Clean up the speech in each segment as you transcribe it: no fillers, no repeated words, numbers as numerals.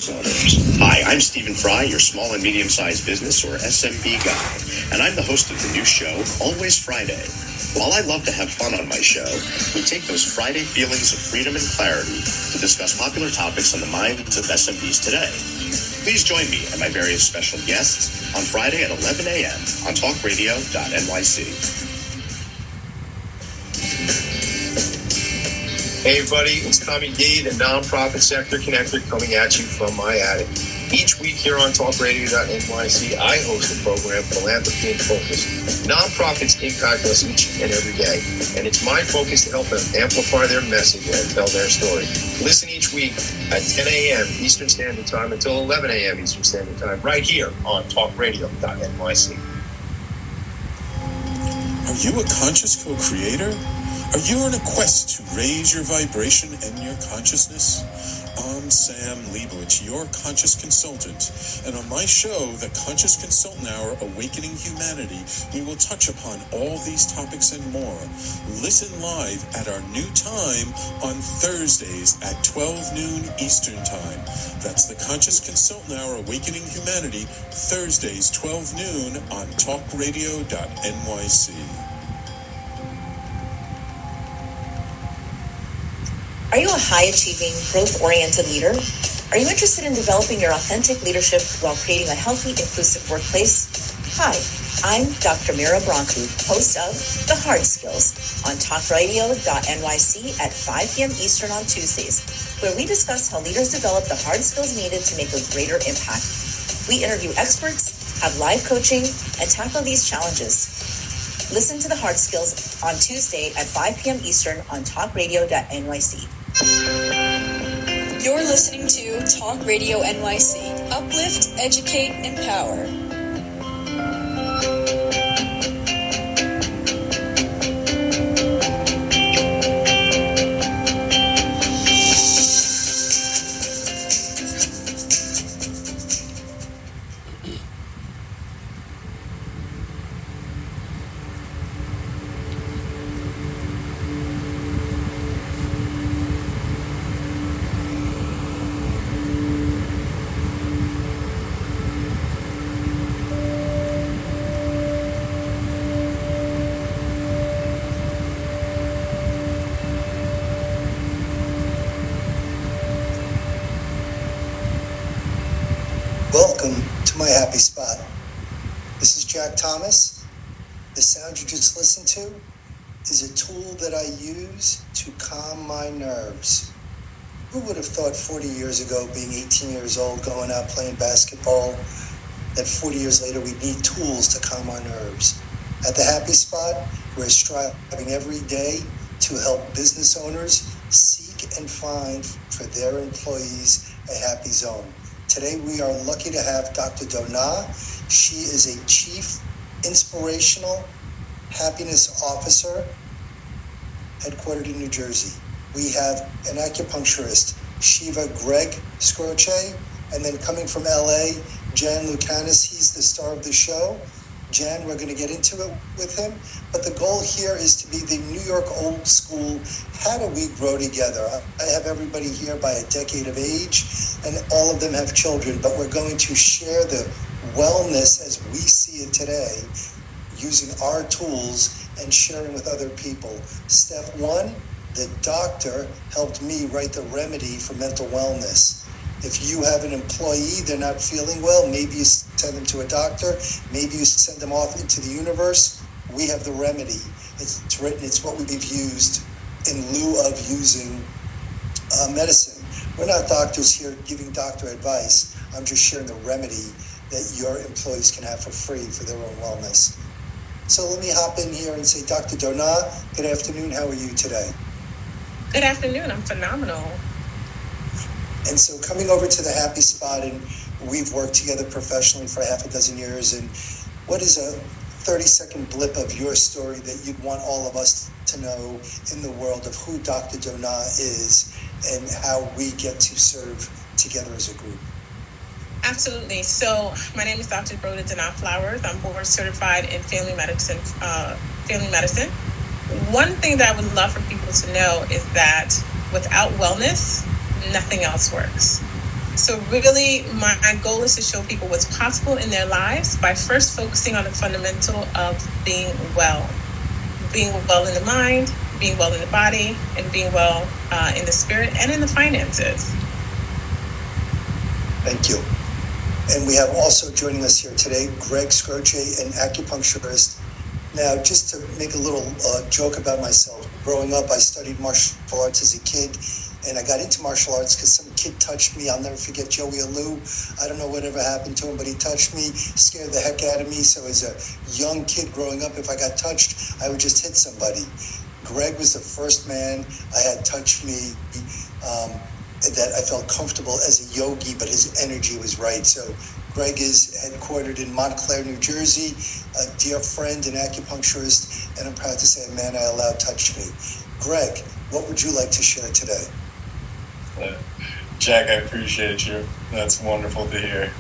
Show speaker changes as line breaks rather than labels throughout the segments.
owners. Hi, I'm Stephen Fry, your small and medium-sized business, or SMB guy, and I'm the host of the new show, Always Friday. While I love to have fun on my show, we take those Friday feelings of freedom and clarity to discuss popular topics on the minds of SMBs today. Please join me and my various special guests on Friday at 11 a.m. on talkradio.nyc.
Hey everybody, it's Tommy D, the nonprofit sector connector, coming at you from my attic. Each week here on talkradio.nyc, I host the program Philanthropy in Focus. Nonprofits impact us each and every day, and it's my focus to help them amplify their message and tell their story. Listen each week at 10 a.m. Eastern Standard Time until 11 a.m. Eastern Standard Time, right here on talkradio.nyc.
Are you a conscious co-creator? Are you on a quest to raise your vibration and your consciousness? I'm Sam Leibowitz, your conscious consultant, and on my show, The Conscious Consultant Hour, Awakening Humanity, we will touch upon all these topics and more. Listen live at our new time on Thursdays at 12 noon Eastern Time. That's The Conscious Consultant Hour, Awakening Humanity, Thursdays 12 noon on talkradio.nyc.
Are you a high-achieving, growth-oriented leader? Are you interested in developing your authentic leadership while creating a healthy, inclusive workplace? Hi, I'm Dr. Mira Brancu, host of The Hard Skills on talkradio.nyc at 5 p.m. Eastern on Tuesdays, where we discuss how leaders develop the hard skills needed to make a greater impact. We interview experts, have live coaching, and tackle these challenges. Listen to The Hard Skills on Tuesday at 5 p.m. Eastern on talkradio.nyc.
You're listening to Talk Radio NYC. Uplift, educate, empower.
Welcome to my happy spot. This is Jack Thomas. The sound you just listened to is a tool that I use to calm my nerves. Who would have thought 40 years ago, being 18 years old, going out playing basketball, that 40 years later we'd need tools to calm our nerves? At the happy spot, we're striving every day to help business owners seek and find for their employees a happy zone. Today, we are lucky to have Dr. Donna. She is a Chief Inspirational Happiness Officer headquartered in New Jersey. We have an acupuncturist, Shiva Greg Scroce, and then coming from LA, Jan Lucanus. He's the star of the show. Jan, we're going to get into it with him, but the goal here is to be the New York old school. How do we grow together? I have everybody here by a decade of age, and all of them have children, but we're going to share the wellness as we see it today, using our tools and sharing with other people. Step one, the doctor helped me write the remedy for mental wellness. If you have an employee, they're not feeling well, maybe you send them to a doctor, maybe you send them off into the universe. We have the remedy. It's written, it's what we've used in lieu of using medicine. We're not doctors here giving doctor advice. I'm just sharing the remedy that your employees can have for free for their own wellness. So let me hop in here and say, Dr. Donna, good afternoon. How are you today?
Good afternoon. I'm phenomenal.
And so coming over to the happy spot, and we've worked together professionally for half a dozen years, and what is a 30-second blip of your story that you'd want all of us to know in the world of who Dr. Donna is and how we get to serve together as a group?
Absolutely. So my name is Dr. Rhoda Donna Flowers. I'm board certified in family medicine. One thing that I would love for people to know is that without wellness, nothing else works. So really, my goal is to show people what's possible in their lives by first focusing on the fundamental of being well. Being well in the mind, being well in the body, and being well in the spirit and in the finances.
Thank you. And we have also joining us here today, Greg Scroce, an acupuncturist. Now, just to make a little joke about myself, growing up, I studied martial arts as a kid, and I got into martial arts because some kid touched me. I'll never forget Joey Alou. I don't know whatever happened to him, but he touched me, scared the heck out of me. So as a young kid growing up, if I got touched, I would just hit somebody. Greg was the first man I had touch me that I felt comfortable as a yogi, but his energy was right. So Greg is headquartered in Montclair, New Jersey, a dear friend and acupuncturist, and I'm proud to say a man I allowed touched me. Greg, what would you like to share today?
Jack, I appreciate you. That's wonderful to hear.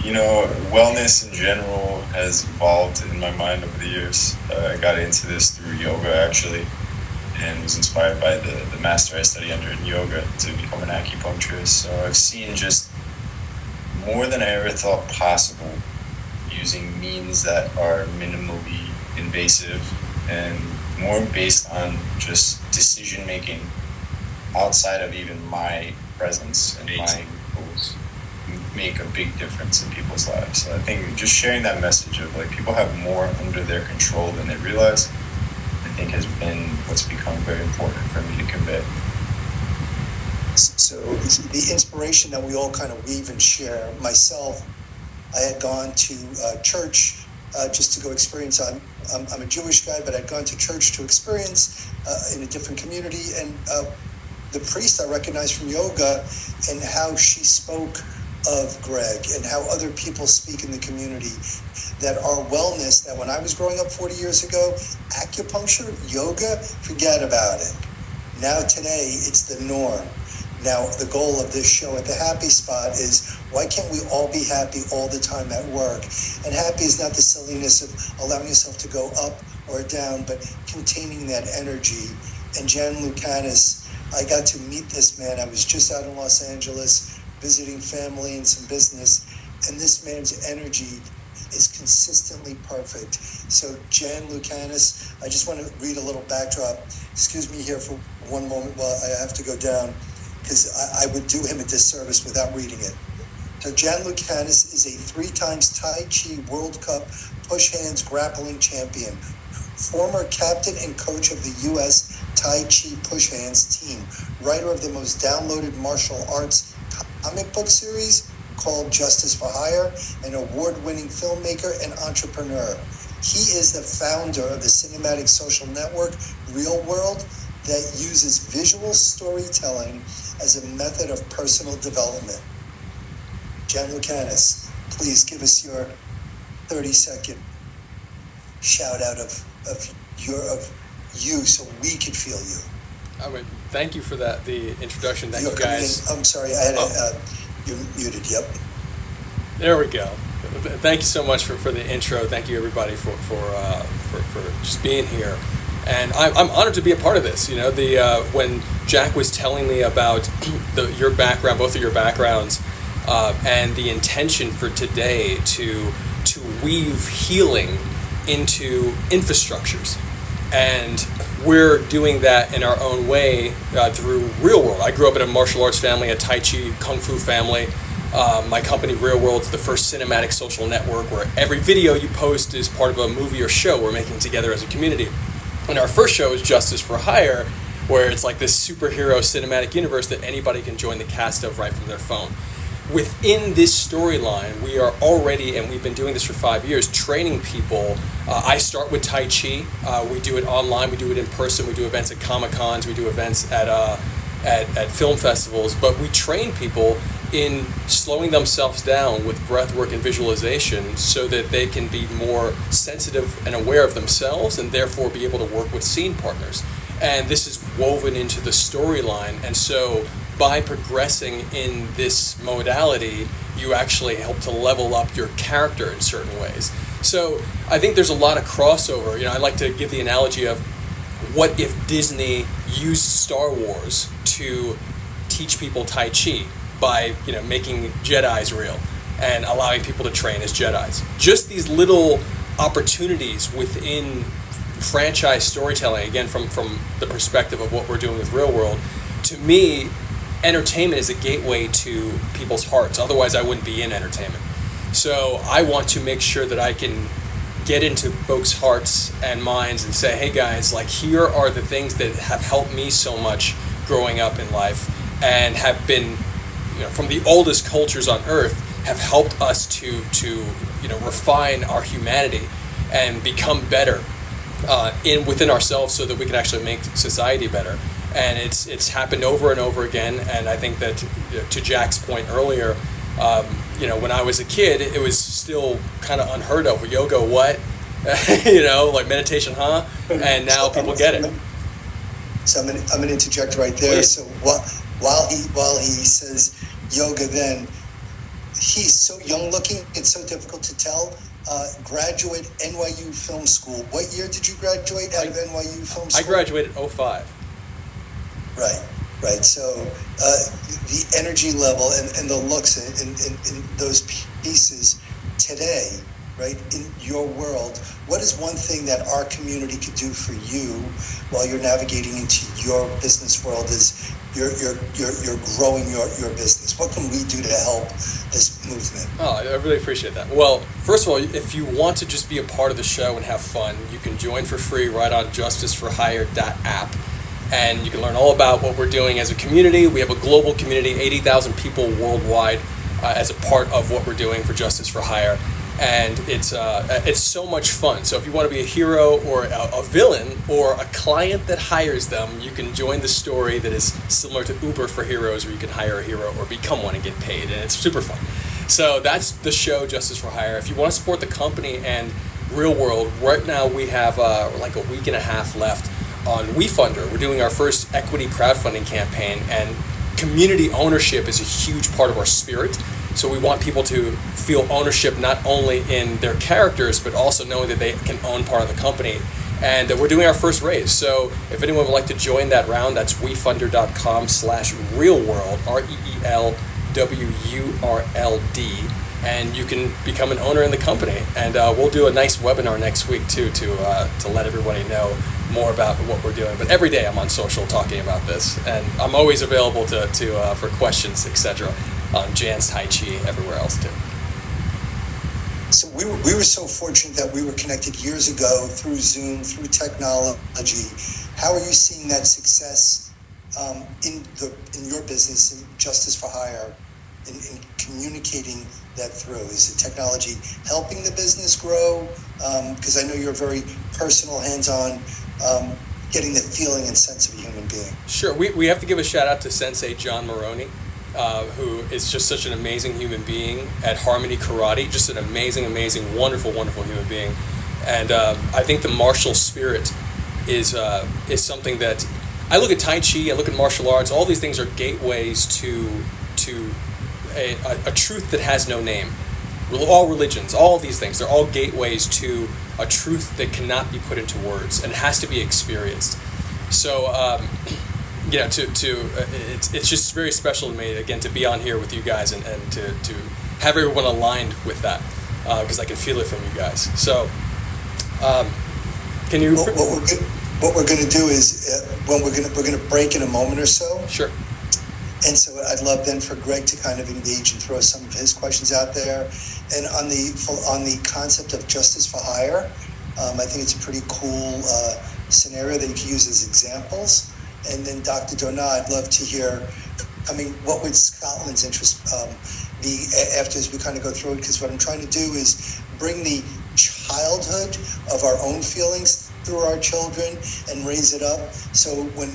You know, wellness in general has evolved in my mind over the years. I got into this through yoga, actually, and was inspired by the master I study under in yoga to become an acupuncturist. So I've seen just more than I ever thought possible using means that are minimally invasive and more based on just decision making outside of even my presence and my goals make a big difference in people's lives. So I think just sharing that message of like people have more under their control than they realize, I think has been what's become very important for me to convey.
So the inspiration that we all kind of weave and share, myself, I had gone to church just to go experience. I'm a Jewish guy, but I'd gone to church to experience in a different community, and the priest I recognized from yoga and how she spoke of Greg and how other people speak in the community, that our wellness, that when I was growing up 40 years ago, acupuncture, yoga, forget about it. Now today, it's the norm. Now, the goal of this show at the Happy Spot is, why can't we all be happy all the time at work? And happy is not the silliness of allowing yourself to go up or down, but containing that energy. And Jan Lucanus, I got to meet this man. I was just out in Los Angeles visiting family and some business, and this man's energy is consistently perfect. So Jan Lucanus, I just want to read a little backdrop. Excuse me here for one moment while I have to go down, because I would do him a disservice without reading it. So Jan Lucanus is a 3-time Tai Chi World Cup push hands grappling champion, former captain and coach of the U.S. Tai Chi push hands team, writer of the most downloaded martial arts comic book series called Justice for Hire, an award-winning filmmaker and entrepreneur. He is the founder of the cinematic social network ReelwUrld that uses visual storytelling as a method of personal development. Jan Lucanus, please give us your 30-second shout out of you so we could feel you.
I mean, thank you for that, the introduction. Thank you guys.
I'm sorry, I had you're muted, yep.
There we go. Thank you so much for the intro. Thank you everybody for just being here. And I'm honored to be a part of this. You know, when Jack was telling me about your background, both of your backgrounds, and the intention for today to weave healing into infrastructures, and we're doing that in our own way through ReelwUrld. I grew up in a martial arts family, a Tai Chi Kung Fu family. My company, ReelwUrld, is the first cinematic social network where every video you post is part of a movie or show we're making together as a community. And our first show is Justice for Hire, where it's like this superhero cinematic universe that anybody can join the cast of right from their phone. Within this storyline, we are already, and we've been doing this for 5 years, training people. I start with Tai Chi. We do it online, we do it in person, we do events at Comic-Cons, we do events at film festivals, but we train people in slowing themselves down with breathwork and visualization so that they can be more sensitive and aware of themselves and therefore be able to work with scene partners. And this is woven into the storyline, and so by progressing in this modality, you actually help to level up your character in certain ways. So I think there's a lot of crossover. You know, I like to give the analogy of what if Disney used Star Wars to teach people Tai Chi by, making Jedis real and allowing people to train as Jedis. Just these little opportunities within franchise storytelling, again, from the perspective of what we're doing with ReelwUrld, to me, entertainment is a gateway to people's hearts. Otherwise, I wouldn't be in entertainment. So I want to make sure that I can get into folks' hearts and minds and say, hey guys, like, here are the things that have helped me so much growing up in life and have been, from the oldest cultures on earth, have helped us to refine our humanity and become better within ourselves so that we can actually make society better. And it's happened over and over again. And I think that, to Jack's point earlier, when I was a kid, it was still kind of unheard of. Yoga, what? Like meditation, huh? And now people get it.
So I'm going to interject right there.
Please.
So while he says yoga, then he's so young looking, it's so difficult to tell. Graduate NYU Film School. What year did you graduate out of NYU Film School?
I graduated 2005.
Right. So the energy level and the looks in those pieces today, right, in your world, what is one thing that our community could do for you while you're navigating into your business world as you're growing your business? What can we do to help this movement?
Oh, I really appreciate that. Well, first of all, if you want to just be a part of the show and have fun, you can join for free right on justiceforhire.app. And you can learn all about what we're doing as a community. We have a global community, 80,000 people worldwide as a part of what we're doing for Justice for Hire. And it's so much fun. So if you want to be a hero or a villain or a client that hires them, you can join the story that is similar to Uber for Heroes, where you can hire a hero or become one and get paid. And it's super fun. So that's the show, Justice for Hire. If you want to support the company and ReelwUrld, right now we have like a week and a half left on WeFunder. We're doing our first equity crowdfunding campaign, and community ownership is a huge part of our spirit. So we want people to feel ownership not only in their characters, but also knowing that they can own part of the company. And we're doing our first raise. So if anyone would like to join that round, that's wefunder.com/ReelwUrld, ReelwUrld. And you can become an owner in the company. And we'll do a nice webinar next week too to let everybody know more about what we're doing. But every day I'm on social talking about this, and I'm always available to for questions, etc. on Jan's Tai Chi, everywhere else too.
So we were so fortunate that we were connected years ago through Zoom, through technology. How are you seeing that success in your business, in Justice for Hire, in communicating that through? Is the technology helping the business grow? Because I know you're very personal, hands-on, getting the feeling and sense of a human being.
Sure. We have to give a shout out to Sensei John Maroney, who is just such an amazing human being at Harmony Karate, just an amazing, wonderful human being. And I think the martial spirit is something that, I look at Tai Chi, I look at martial arts, all these things are gateways to a truth that has no name. All religions, all these things, they're all gateways to a truth that cannot be put into words and has to be experienced. So, it's just very special to me, again, to be on here with you guys and to have everyone aligned with that, because I can feel it from you guys. So, can you?
What we're going to do is, we're going to break in a moment or so.
Sure.
And so I'd love then for Greg to kind of engage and throw some of his questions out there. And on the concept of Justice for Hire, I think it's a pretty cool scenario that you can use as examples. And then Dr. Donat, I'd love to hear, what would Scotland's interest be after as we kind of go through it? Because what I'm trying to do is bring the childhood of our own feelings through our children and raise it up. So when,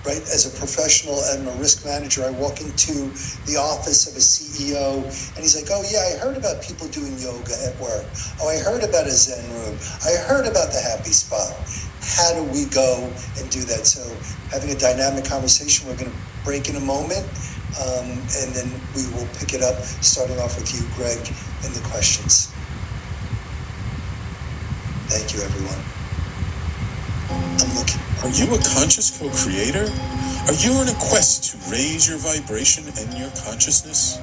right, as a professional and a risk manager, I walk into the office of a CEO and he's like, oh yeah, I heard about people doing yoga at work. Oh, I heard about a Zen room. I heard about the happy spot. How do we go and do that? So having a dynamic conversation, we're going to break in a moment, and then we will pick it up, starting off with you, Greg, and the questions. Thank you, everyone. I'm looking.
Are you a conscious co-creator? Are you on a quest to raise your vibration and your consciousness?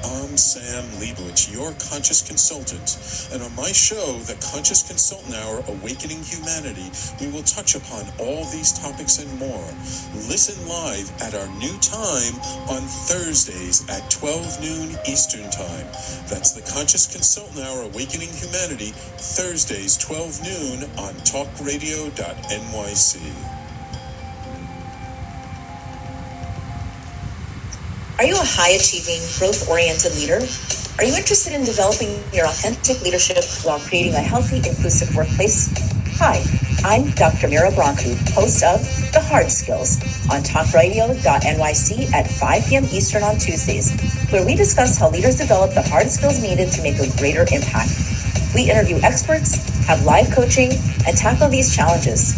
I'm Sam Leibowitz, your conscious consultant, and on my show, The Conscious Consultant Hour, Awakening Humanity, we will touch upon all these topics and more. Listen live at our new time on Thursdays at 12 noon Eastern Time. That's The Conscious Consultant Hour, Awakening Humanity, Thursdays 12 noon on talkradio.nyc.
Are you a high-achieving, growth-oriented leader? Are you interested in developing your authentic leadership while creating a healthy, inclusive workplace? Hi, I'm Dr. Mira Broncu, host of The Hard Skills on talkradio.nyc at 5 p.m. Eastern on Tuesdays, where we discuss how leaders develop the hard skills needed to make a greater impact. We interview experts, have live coaching, and tackle these challenges.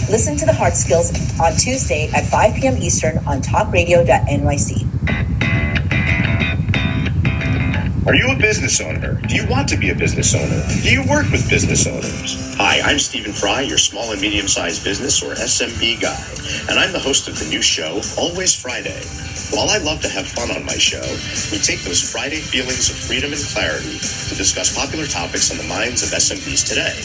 Listen to The Hard Skills on Tuesday at 5 p.m. Eastern on talkradio.nyc.
Are you a business owner? Do you want to be a business owner? Do you work with business owners? Hi, I'm Stephen Fry, your small and medium-sized business or SMB guy, and I'm the host of the new show, Always Friday. While I love to have fun on my show, we take those Friday feelings of freedom and clarity to discuss popular topics on the minds of SMBs today.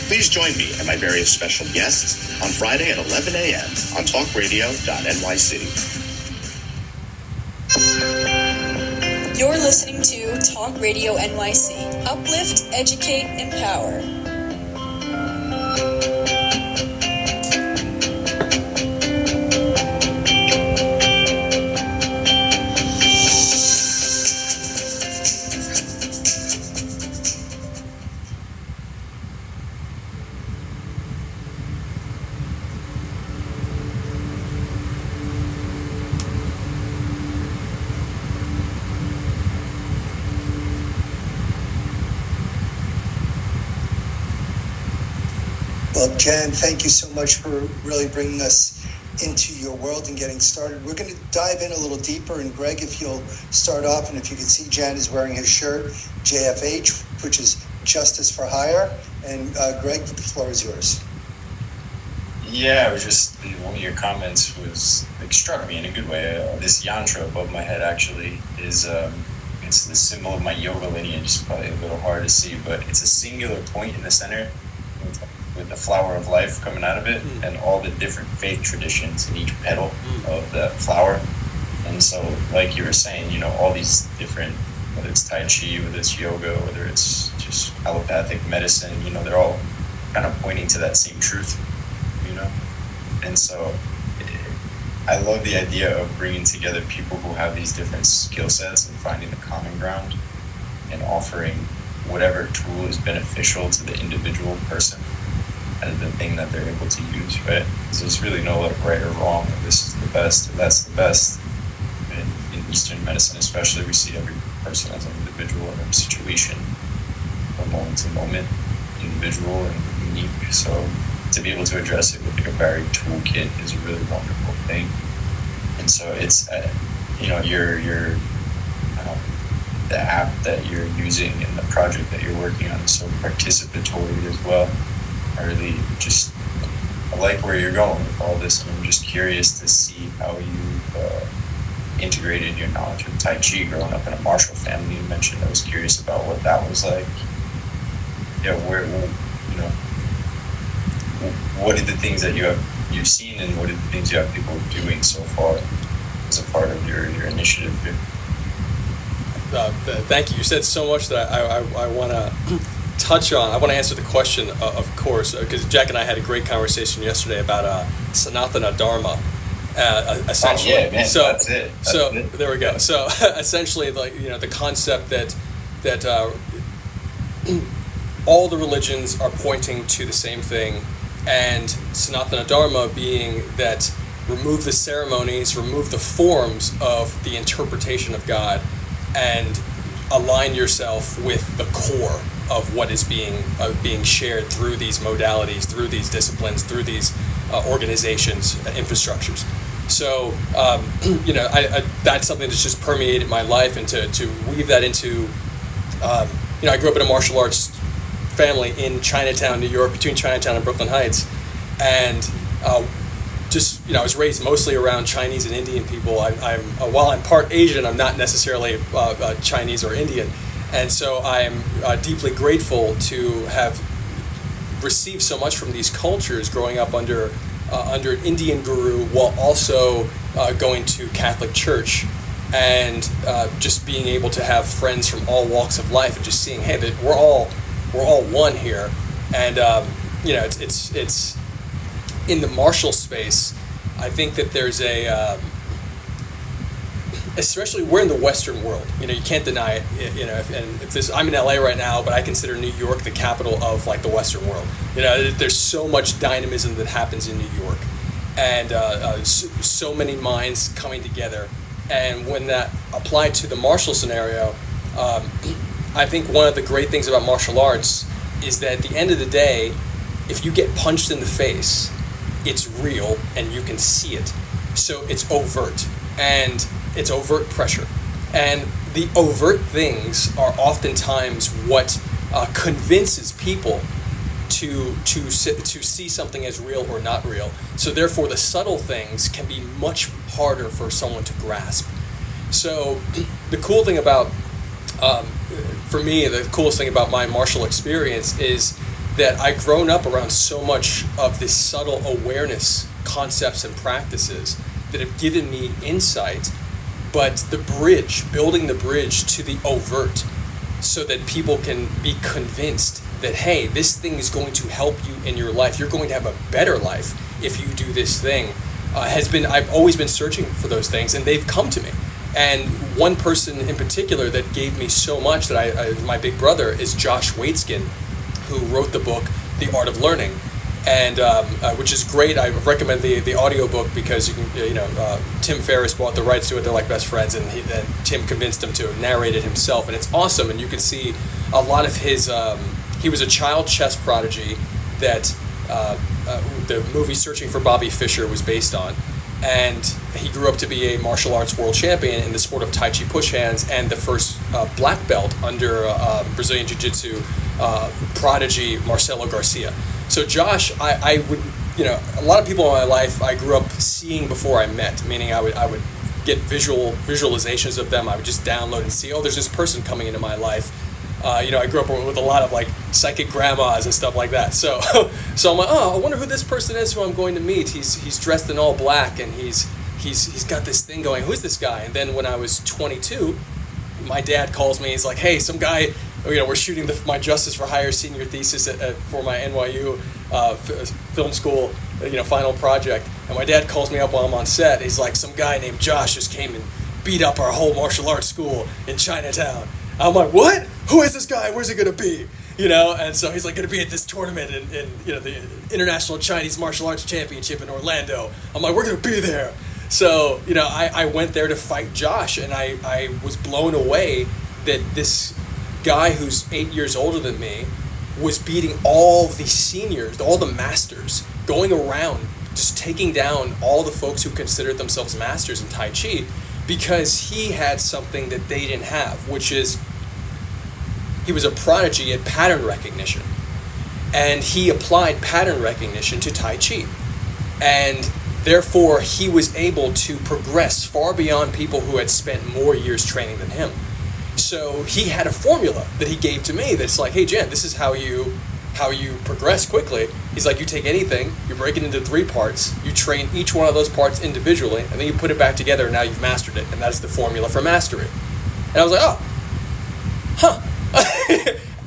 Please join me and my various special guests on Friday at 11 a.m. on talkradio.nyc.
You're listening to Talk Radio NYC. Uplift, educate, empower.
Well, Jan, thank you so much for really bringing us into your world and getting started. We're going to dive in a little deeper, and Greg, if you'll start off, and if you can see, Jan is wearing his shirt, JFH, which is Justice for Hire, and Greg, the floor is yours.
Yeah, it was just one of your comments was struck me in a good way. This yantra above my head actually is it's the symbol of my yoga lineage. It's probably a little hard to see, but it's a singular point in the center with the flower of life coming out of it, and all the different faith traditions in each petal of the flower. And so, like you were saying, all these different, whether it's Tai Chi, whether it's yoga, whether it's just allopathic medicine, they're all kind of pointing to that same truth, And so I love the idea of bringing together people who have these different skill sets and finding the common ground and offering whatever tool is beneficial to the individual person as the thing that they're able to use, right? Because there's really no right or wrong, this is the best or that's the best. In Eastern medicine especially, we see every person as an individual in every situation, from moment to moment, individual and unique. So to be able to address it with a varied toolkit is a really wonderful thing. And so it's, your the app that you're using and the project that you're working on is so participatory as well. I like where you're going with all this, and I'm just curious to see how you've integrated your knowledge of Tai Chi growing up in a martial family. You mentioned, I was curious about what that was like. Yeah, what are the things that you've seen, and what are the things you have people doing so far as a part of your initiative here?
Thank you. You said so much that I want to touch on. I want to answer the question, of course, because Jack and I had a great conversation yesterday about Sanatana Dharma. Essentially,
that's it.
There we go. So essentially, the concept that all the religions are pointing to the same thing, and Sanatana Dharma being that remove the ceremonies, remove the forms of the interpretation of God, and align yourself with the core of what is being shared through these modalities, through these disciplines, through these organizations, infrastructures. So, that's something that's just permeated my life, and to weave that into, I grew up in a martial arts family in Chinatown, New York, between Chinatown and Brooklyn Heights, And just, I was raised mostly around Chinese and Indian people. While I'm part Asian, I'm not necessarily Chinese or Indian. And so I'm deeply grateful to have received so much from these cultures growing up under an Indian guru, while also going to Catholic church, and just being able to have friends from all walks of life, and just seeing, hey, that we're all one here. And it's in the martial space. I think that there's especially we're in the Western world. You can't deny it. I'm in LA right now, but I consider New York the capital of like the Western world. There's so much dynamism that happens in New York, and so many minds coming together. And when that applied to the martial scenario, I think one of the great things about martial arts is that at the end of the day, if you get punched in the face, it's real and you can see it. So it's overt, and it's overt pressure. And the overt things are oftentimes what convinces people to see something as real or not real. So therefore, the subtle things can be much harder for someone to grasp. So the cool thing about, for me, the coolest thing about my martial experience is that I've grown up around so much of this subtle awareness concepts and practices that have given me insight, but building the bridge to the overt, so that people can be convinced that, hey, this thing is going to help you in your life. You're going to have a better life if you do this thing. I've always been searching for those things, and they've come to me. And one person in particular that gave me so much, my big brother, is Josh Waitzkin, who wrote the book, The Art of Learning, and which is great. I recommend the audiobook because you can, Tim Ferriss bought the rights to it. They're like best friends, and Tim convinced him to narrate it himself, and it's awesome. And you can see a lot of his. He was a child chess prodigy that the movie Searching for Bobby Fischer was based on, and he grew up to be a martial arts world champion in the sport of Tai Chi push hands, and the first black belt under Brazilian Jiu-Jitsu prodigy Marcelo Garcia. So Josh, I would, a lot of people in my life I grew up seeing before I met, meaning I would get visualizations of them. I would just download and see, oh, there's this person coming into my life. I grew up with a lot of like psychic grandmas and stuff like that. So I'm like, oh, I wonder who this person is who I'm going to meet. He's dressed in all black, and he's got this thing going. Who's this guy? And then when I was 22, my dad calls me. He's like, hey, some guy. We're shooting my Justice for Hire senior thesis for my NYU film school, final project. And my dad calls me up while I'm on set. He's like, some guy named Josh just came and beat up our whole martial arts school in Chinatown. I'm like, what? Who is this guy? Where's he gonna be? And so he's like gonna be at this tournament in the International Chinese Martial Arts Championship in Orlando. I'm like, we're gonna be there. So I went there to fight Josh, and I was blown away that this guy who's 8 years older than me was beating all the seniors, all the masters, going around just taking down all the folks who considered themselves masters in Tai Chi, because he had something that they didn't have, which is he was a prodigy at pattern recognition, and he applied pattern recognition to Tai Chi, and therefore he was able to progress far beyond people who had spent more years training than him. So he had a formula that he gave to me that's like, hey Jen, this is how you progress quickly. He's like, you take anything, you break it into 3 parts, you train each one of those parts individually, and then you put it back together, and now you've mastered it, and that's the formula for mastery. And I was like, oh, huh.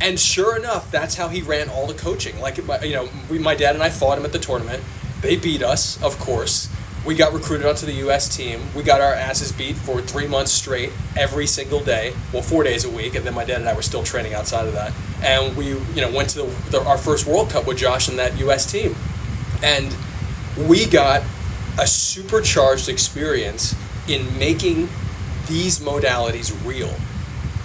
And sure enough, that's how he ran all the coaching. Like, my dad and I fought him at the tournament. They beat us, of course. We got recruited onto the U.S. team. We got our asses beat for 3 months straight, every single day. Well, 4 days a week, and then my dad and I were still training outside of that. And we, went to our first World Cup with Josh and that U.S. team. And we got a supercharged experience in making these modalities real,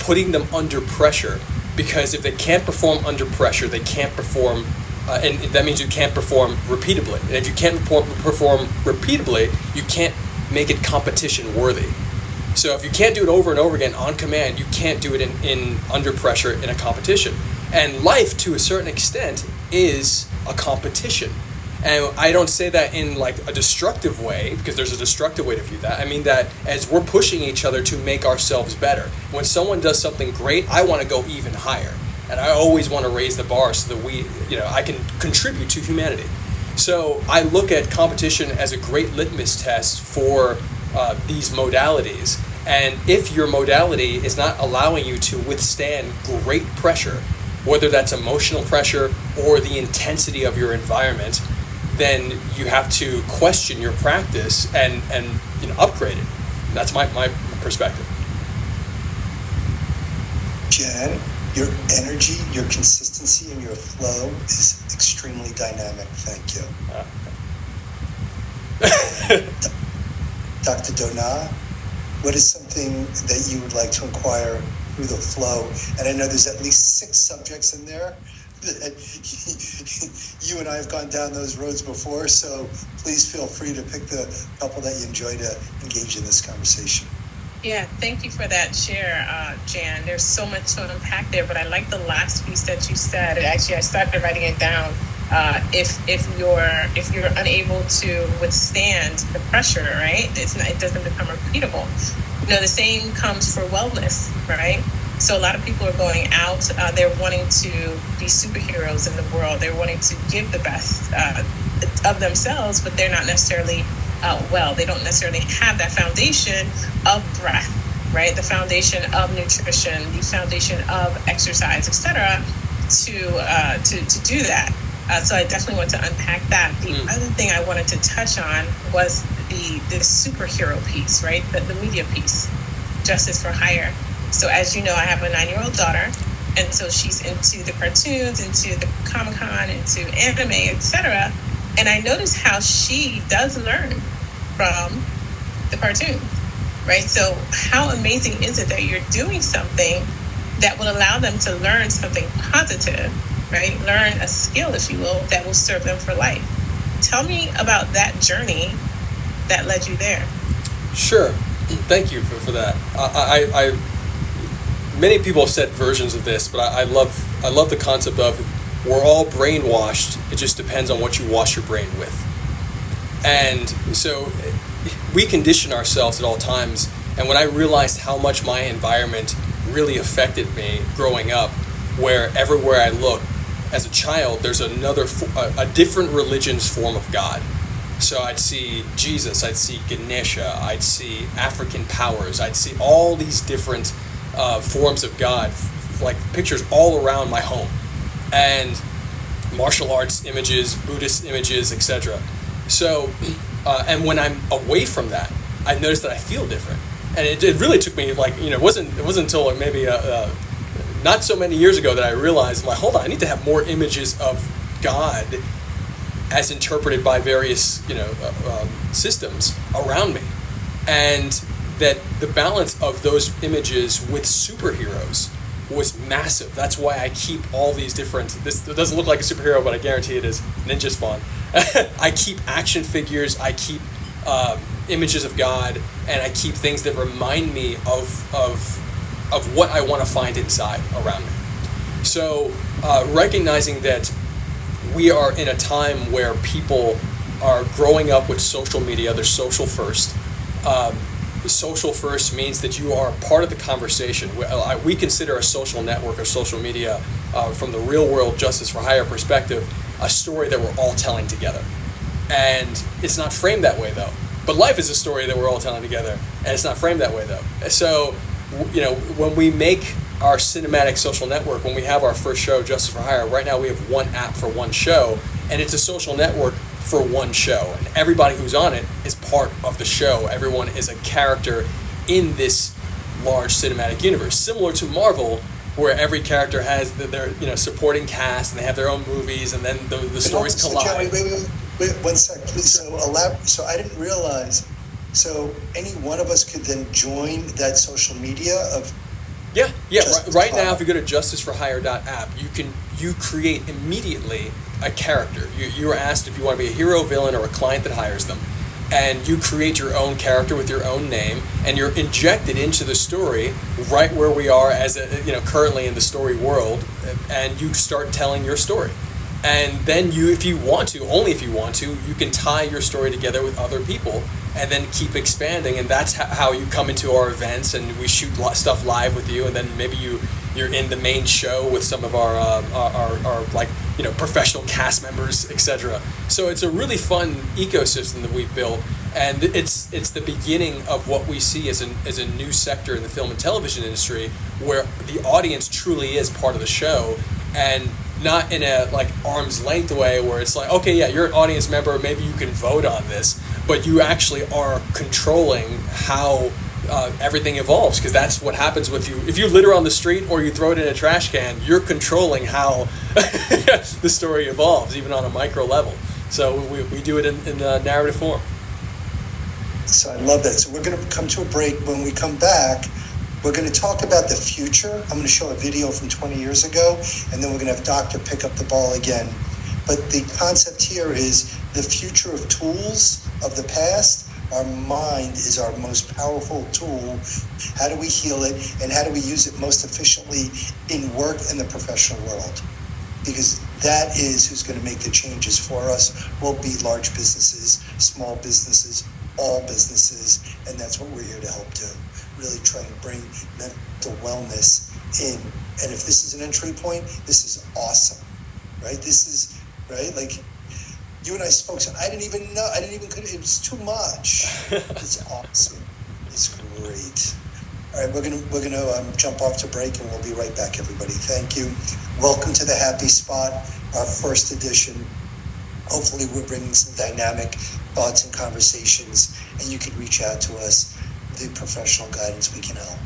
putting them under pressure, because if they can't perform under pressure, they can't perform and that means you can't perform repeatably. And if you can't perform repeatably, you can't make it competition worthy. So if you can't do it over and over again on command, you can't do it in under pressure in a competition. And life, to a certain extent, is a competition. And I don't say that in like a destructive way, because there's a destructive way to view that. I mean that as we're pushing each other to make ourselves better. When someone does something great, I want to go even higher. And I always want to raise the bar so that I can contribute to humanity. So I look at competition as a great litmus test for these modalities. And if your modality is not allowing you to withstand great pressure, whether that's emotional pressure or the intensity of your environment, then you have to question your practice and upgrade it. That's my perspective.
Jen, your energy, your consistency, and your flow is extremely dynamic. Thank you. Dr. Dona, what is something that you would like to inquire through the flow? And I know there's at least 6 subjects in there that you and I have gone down those roads before, so please feel free to pick the couple that you enjoy to engage in this conversation.
Yeah, thank you for that share, Jan. There's so much to unpack there, but I like the last piece that you said. Actually, I started writing it down. If you're unable to withstand the pressure, right? It doesn't become repeatable. The same comes for wellness, right? So a lot of people are going out. They're wanting to be superheroes in the world. They're wanting to give the best of themselves, but they're not necessarily well. They don't necessarily have that foundation of breath, right? The foundation of nutrition, the foundation of exercise, etc., to do that. So I definitely want to unpack that. The other thing I wanted to touch on was the superhero piece, right? The media piece, Justice for Hire. So as you know, I have a 9-year-old daughter, and so she's into the cartoons, into the Comic-Con, into anime, etc. And I notice how she does learn from the cartoons, right? So how amazing is it that you're doing something that will allow them to learn something positive, right? Learn a skill, if you will, that will serve them for life. Tell me about that journey that led you there.
Sure. Thank you for that. I many people have said versions of this, but I love the concept of we're all brainwashed. It just depends on what you wash your brain with. And so we condition ourselves at all times. And when I realized how much my environment really affected me growing up, where everywhere I look as a child, there's a different religion's form of God. So I'd see Jesus, I'd see Ganesha, I'd see African powers, I'd see all these different forms of God, like pictures all around my home, and martial arts images, Buddhist images, etc. So, and when I'm away from that, I noticed that I feel different, and it really took me it wasn't until maybe not so many years ago that I realized, hold on, I need to have more images of God as interpreted by various systems around me, and that the balance of those images with superheroes was massive. That's why I keep all these different, this doesn't look like a superhero, but I guarantee it is Ninja Spawn. I keep action figures, I keep images of God, and I keep things that remind me of what I want to find inside around me. So recognizing that we are in a time where people are growing up with social media, they're social first. Social first means that you are part of the conversation. We consider a social network or social media, from the ReelwUrld Justice for Hire perspective, a story that we're all telling together. And it's not framed that way, though. But life is a story that we're all telling together, and it's not framed that way, though. So, when we make our cinematic social network, when we have our first show, Justice for Hire, right now we have one app for one show, and it's a social network for one show, and everybody who's on it is part of the show. Everyone is a character in this large cinematic universe, similar to Marvel, where every character has their supporting cast, and they have their own movies, and then the stories collide.
Wait, 1 sec, please. So I didn't realize. So any one of us could then join that social media of.
Yeah. Right now, if you go to justiceforhire.app, you create immediately a character. You are asked if you want to be a hero, villain, or a client that hires them, and you create your own character with your own name, and you're injected into the story right where we are as currently in the story world, and you start telling your story. And then you, if you want to, only if you want to, you can tie your story together with other people and then keep expanding. And that's how you come into our events, and we shoot stuff live with you. And then maybe you're in the main show with some of our like, you know, professional cast members, etc. So it's a really fun ecosystem that we've built. And it's the beginning of what we see as a new sector in the film and television industry, where the audience truly is part of the show, and not in a like arm's length way where it's like, okay, yeah, you're an audience member, maybe you can vote on this, but you actually are controlling how everything evolves, because that's what happens with you. If you litter on the street or you throw it in a trash can, you're controlling how the story evolves, even on a micro level. So we do it in narrative form.
So I love that. So we're going to come to a break. When we come back, we're going to talk about the future. I'm going to show a video from 20 years ago, and then we're going to have Doctor pick up the ball again. But the concept here is the future of tools of the past. Our mind is our most powerful tool. How do we heal it, and how do we use it most efficiently in work in the professional world? Because that is who's going to make the changes for us. Will be large businesses, small businesses, all businesses, and that's what we're here to help do. Really try and bring mental wellness in. And if this is an entry point, this is awesome, right? This is, right? Like, you and I spoke, so I didn't even it was too much. It's awesome. It's great. All right, we're gonna jump off to break, and we'll be right back, everybody. Thank you. Welcome to the Happy Spot, our first edition. Hopefully we're bringing some dynamic thoughts and conversations, and you can reach out to us, the professional guidance we can help.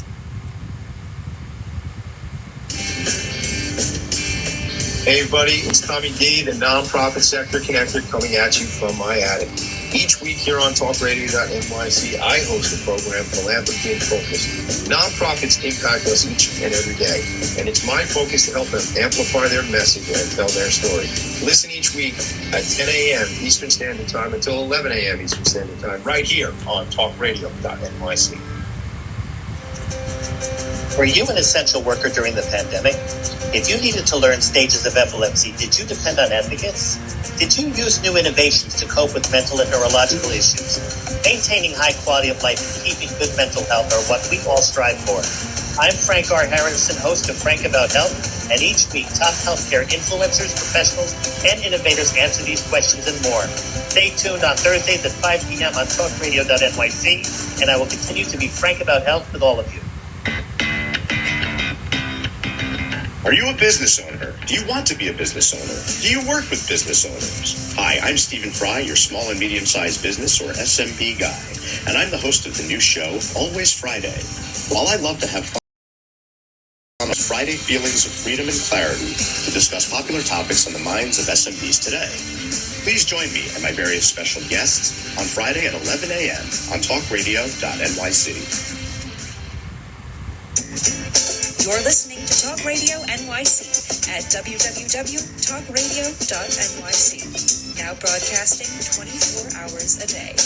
Hey everybody, it's Tommy D, the nonprofit sector connector, coming at you from my attic. Each week here on talkradio.nyc, I host a program, Philanthropy in Focus. Nonprofits impact us each and every day, and it's my focus to help them amplify their message and tell their story. Listen each week at 10 a.m. Eastern Standard Time until 11 a.m. Eastern Standard Time, right here on talkradio.nyc.
Were you an essential worker during the pandemic? If you needed to learn stages of epilepsy, did you depend on advocates? Did you use new innovations to cope with mental and neurological issues? Maintaining high quality of life and keeping good mental health are what we all strive for. I'm Frank R. Harrison, host of Frank About Health, and each week top healthcare influencers, professionals, and innovators answer these questions and more. Stay tuned on Thursdays at 5 p.m. on talkradio.nyc, and I will continue to be frank about health with all of you.
Are you a business owner? Do you want to be a business owner? Do you work with business owners? Hi, I'm Stephen Fry, your small and medium-sized business, or SMB guy, and I'm the host of the new show, Always Friday. While I love to have fun on Friday feelings of freedom and clarity to discuss popular topics on the minds of SMBs today, please join me and my various special guests on Friday at 11 a.m. on talkradio.nyc.
You're listening to Talk Radio NYC at www.talkradio.nyc. Now broadcasting 24 hours a day.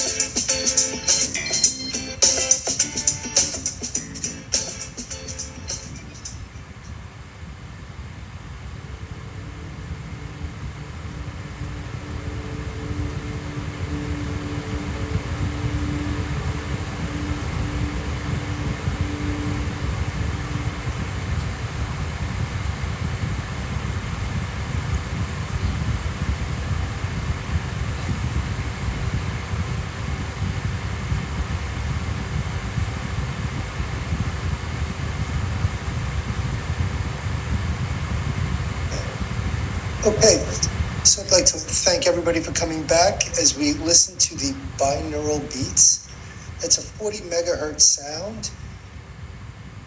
Okay, so I'd like to thank everybody for coming back as we listen to the binaural beats. It's a 40 megahertz sound.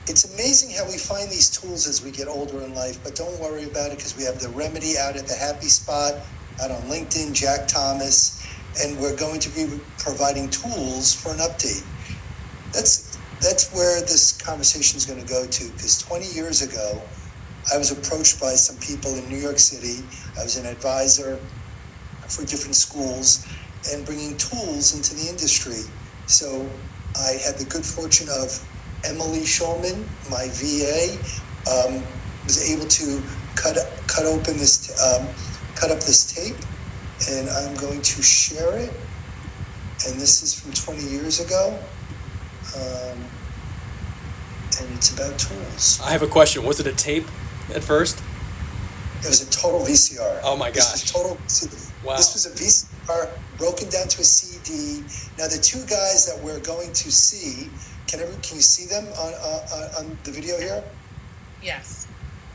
It's amazing how we find these tools as we get older in life, but don't worry about it because we have the remedy out at the Happy Spot, out on LinkedIn, Jack Thomas, and we're going to be providing tools for an update. That's where this conversation is going to go to, because 20 years ago, I was approached by some people in New York City. I was an advisor for different schools and bringing tools into the industry. So I had the good fortune of Emily Shulman, my VA, was able to cut open this cut up this tape, and I'm going to share it. And this is from 20 years ago. And it's about tools.
I have a question. Was it a tape at first?
It was a total VCR.
Oh my gosh.
This was total CD.
Wow.
This was a VCR broken down to a CD. Now the two guys that we're going to see, can you see them on the video here?
Yes.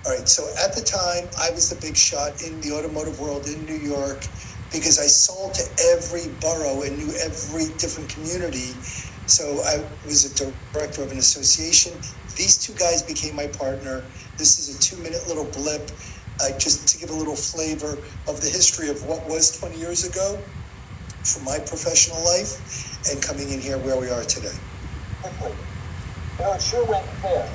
All right, so at the time, I was the big shot in the automotive world in New York because I sold to every borough and knew every different community. So I was a director of an association. These two guys became my partner. This is a 2-minute little blip, just to give a little flavor of the history of what was 20 years ago from my professional life and coming in here where we are today.
It sure went fast.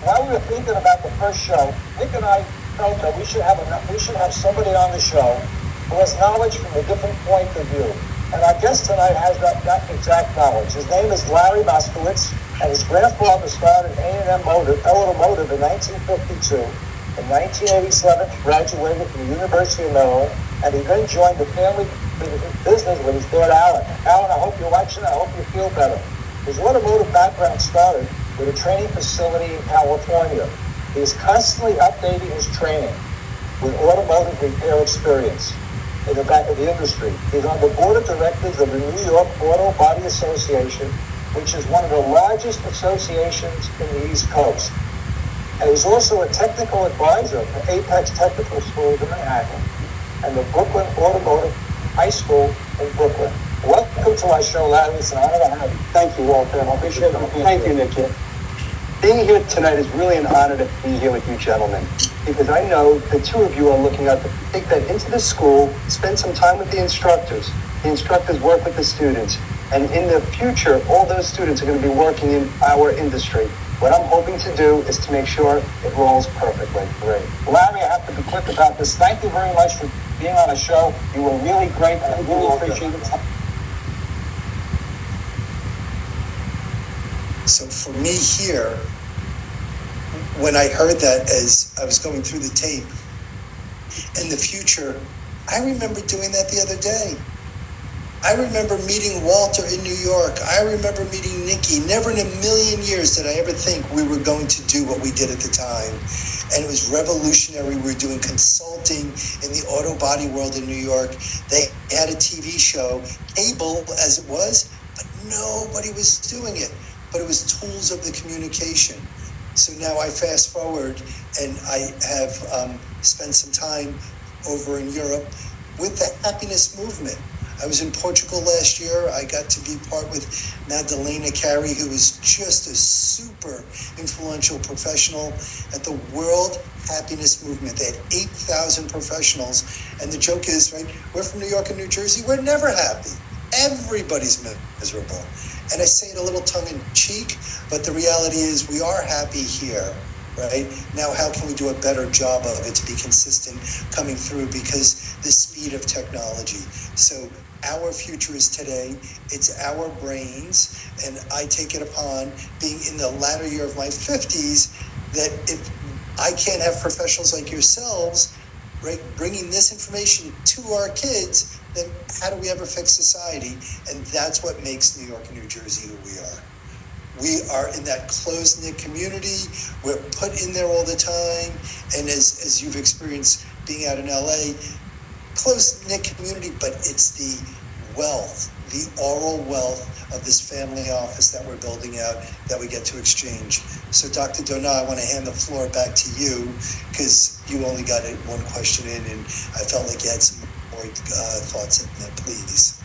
While we were thinking about the first show, Nick and I felt that we should have somebody on the show who has knowledge from a different point of view. And our guest tonight has that exact knowledge. His name is Larry Moskowitz, and his grandfather started A&M Automotive in 1952. In 1987, he graduated from the University of Maryland, and he then joined the family business with his dad, Alan. Alan, I hope you're watching. I hope you feel better. His automotive background started with a training facility in California. He is constantly updating his training with automotive repair experience in the industry. He's on the board of directors of the New York Auto Body Association, which is one of the largest associations in the East Coast. And he's also a technical advisor for Apex Technical Schools in Manhattan and the Brooklyn Automotive High School in Brooklyn. Welcome to our show, Larry. It's an honor to have you.
Thank you, Walter. I appreciate it. Thank you, Nick. Being here tonight is really an honor to be here with you gentlemen, because I know the two of you are looking out to take that into the school, spend some time with the instructors. The instructors work with the students. And in the future, all those students are going to be working in our industry. What I'm hoping to do is to make sure it rolls perfectly.
Great. Larry, I have to be quick about this. Thank you very much for being on the show. You were really great, and I really appreciate it.
So for me here, when I heard that as I was going through the tape, in the future, I remember doing that the other day. I remember meeting Walter in New York. I remember meeting Nikki. Never in a million years did I ever think we were going to do what we did at the time. And it was revolutionary. We were doing consulting in the auto body world in New York. They had a TV show, cable as it was, but nobody was doing it. But it was tools of the communication. So now I fast forward and I have spent some time over in Europe with the happiness movement. I was in Portugal last year. I got to be part with Madalena Carey, who is just a super influential professional at the World Happiness Movement. They had 8,000 professionals. And the joke is, right, we're from New York and New Jersey. We're never happy. Everybody's miserable. And I say it a little tongue-in-cheek, but the reality is we are happy here, right? Now, how can we do a better job of it to be consistent coming through? Because the speed of technology. So our future is today. It's our brains. And I take it upon being in the latter year of my 50s that if I can't have professionals like yourselves, right, bringing this information to our kids, then how do we ever fix society? And that's what makes New York and New Jersey who we are. We are in that close-knit community. We're put in there all the time. And as you've experienced being out in LA, close-knit community, but it's the wealth, the oral wealth of this family office that we're building out that we get to exchange. So Dr. Dona, I want to hand the floor back to you because you only got it one question in and I felt like you had some more thoughts in that, please.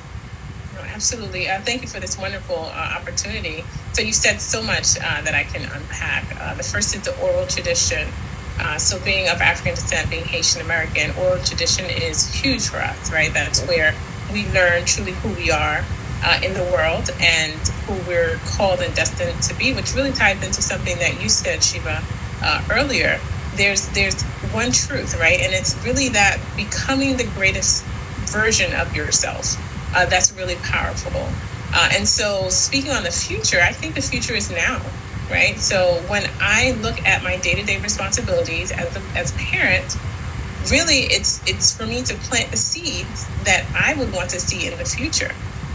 No, absolutely. Thank you for this wonderful opportunity. So you said so much that I can unpack. The first is the oral tradition. So being of African descent, being Haitian American, oral tradition is huge for us, right? That's where we learn truly who we are in the world and who we're called and destined to be, which really ties into something that you said, Shiva, earlier. There's one truth, right? And it's really that becoming the greatest version of yourself. That's really powerful. And so speaking on the future, I think the future is now, right? So when I look at my day-to-day responsibilities as a parent, really it's for me to plant the seeds that I would want to see in the future,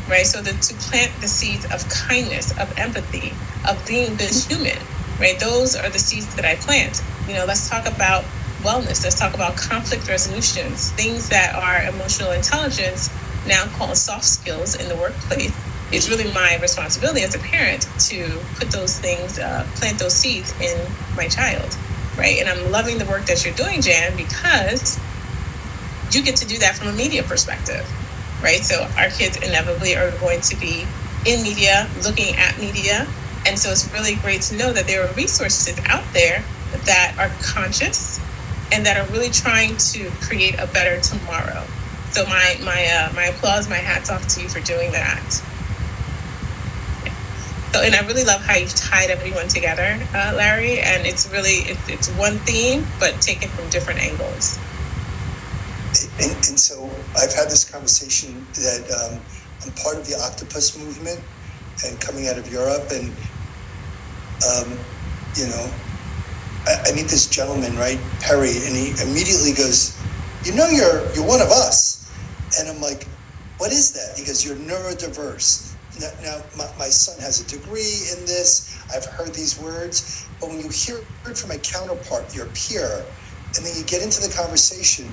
right? So to plant the seeds of kindness, of empathy, of being good human, right? Those are the seeds that I plant. Let's talk about wellness. Let's talk about conflict resolutions, things that are emotional intelligence, now called soft skills in the workplace. It's really my responsibility as a parent to put those things, plant those seeds in my child, right? And I'm loving the work that you're doing, Jan, because you get to do that from a media perspective, right? So our kids inevitably are going to be in media, looking at media. And so it's really great to know that there are resources out there that are conscious and that are really trying to create a better tomorrow. So my applause, my hats off to you for doing that. So, and I really love how you've tied everyone together, Larry. And it's one theme, but taken from different angles.
And so I've had this conversation that I'm part of the octopus movement and coming out of Europe. And, I meet this gentleman, right, Perry, and he immediately goes, you're one of us. And I'm like, what is that? He goes, you're neurodiverse. Now, my son has a degree in this. I've heard these words. But when you hear it from a counterpart, your peer, and then you get into the conversation,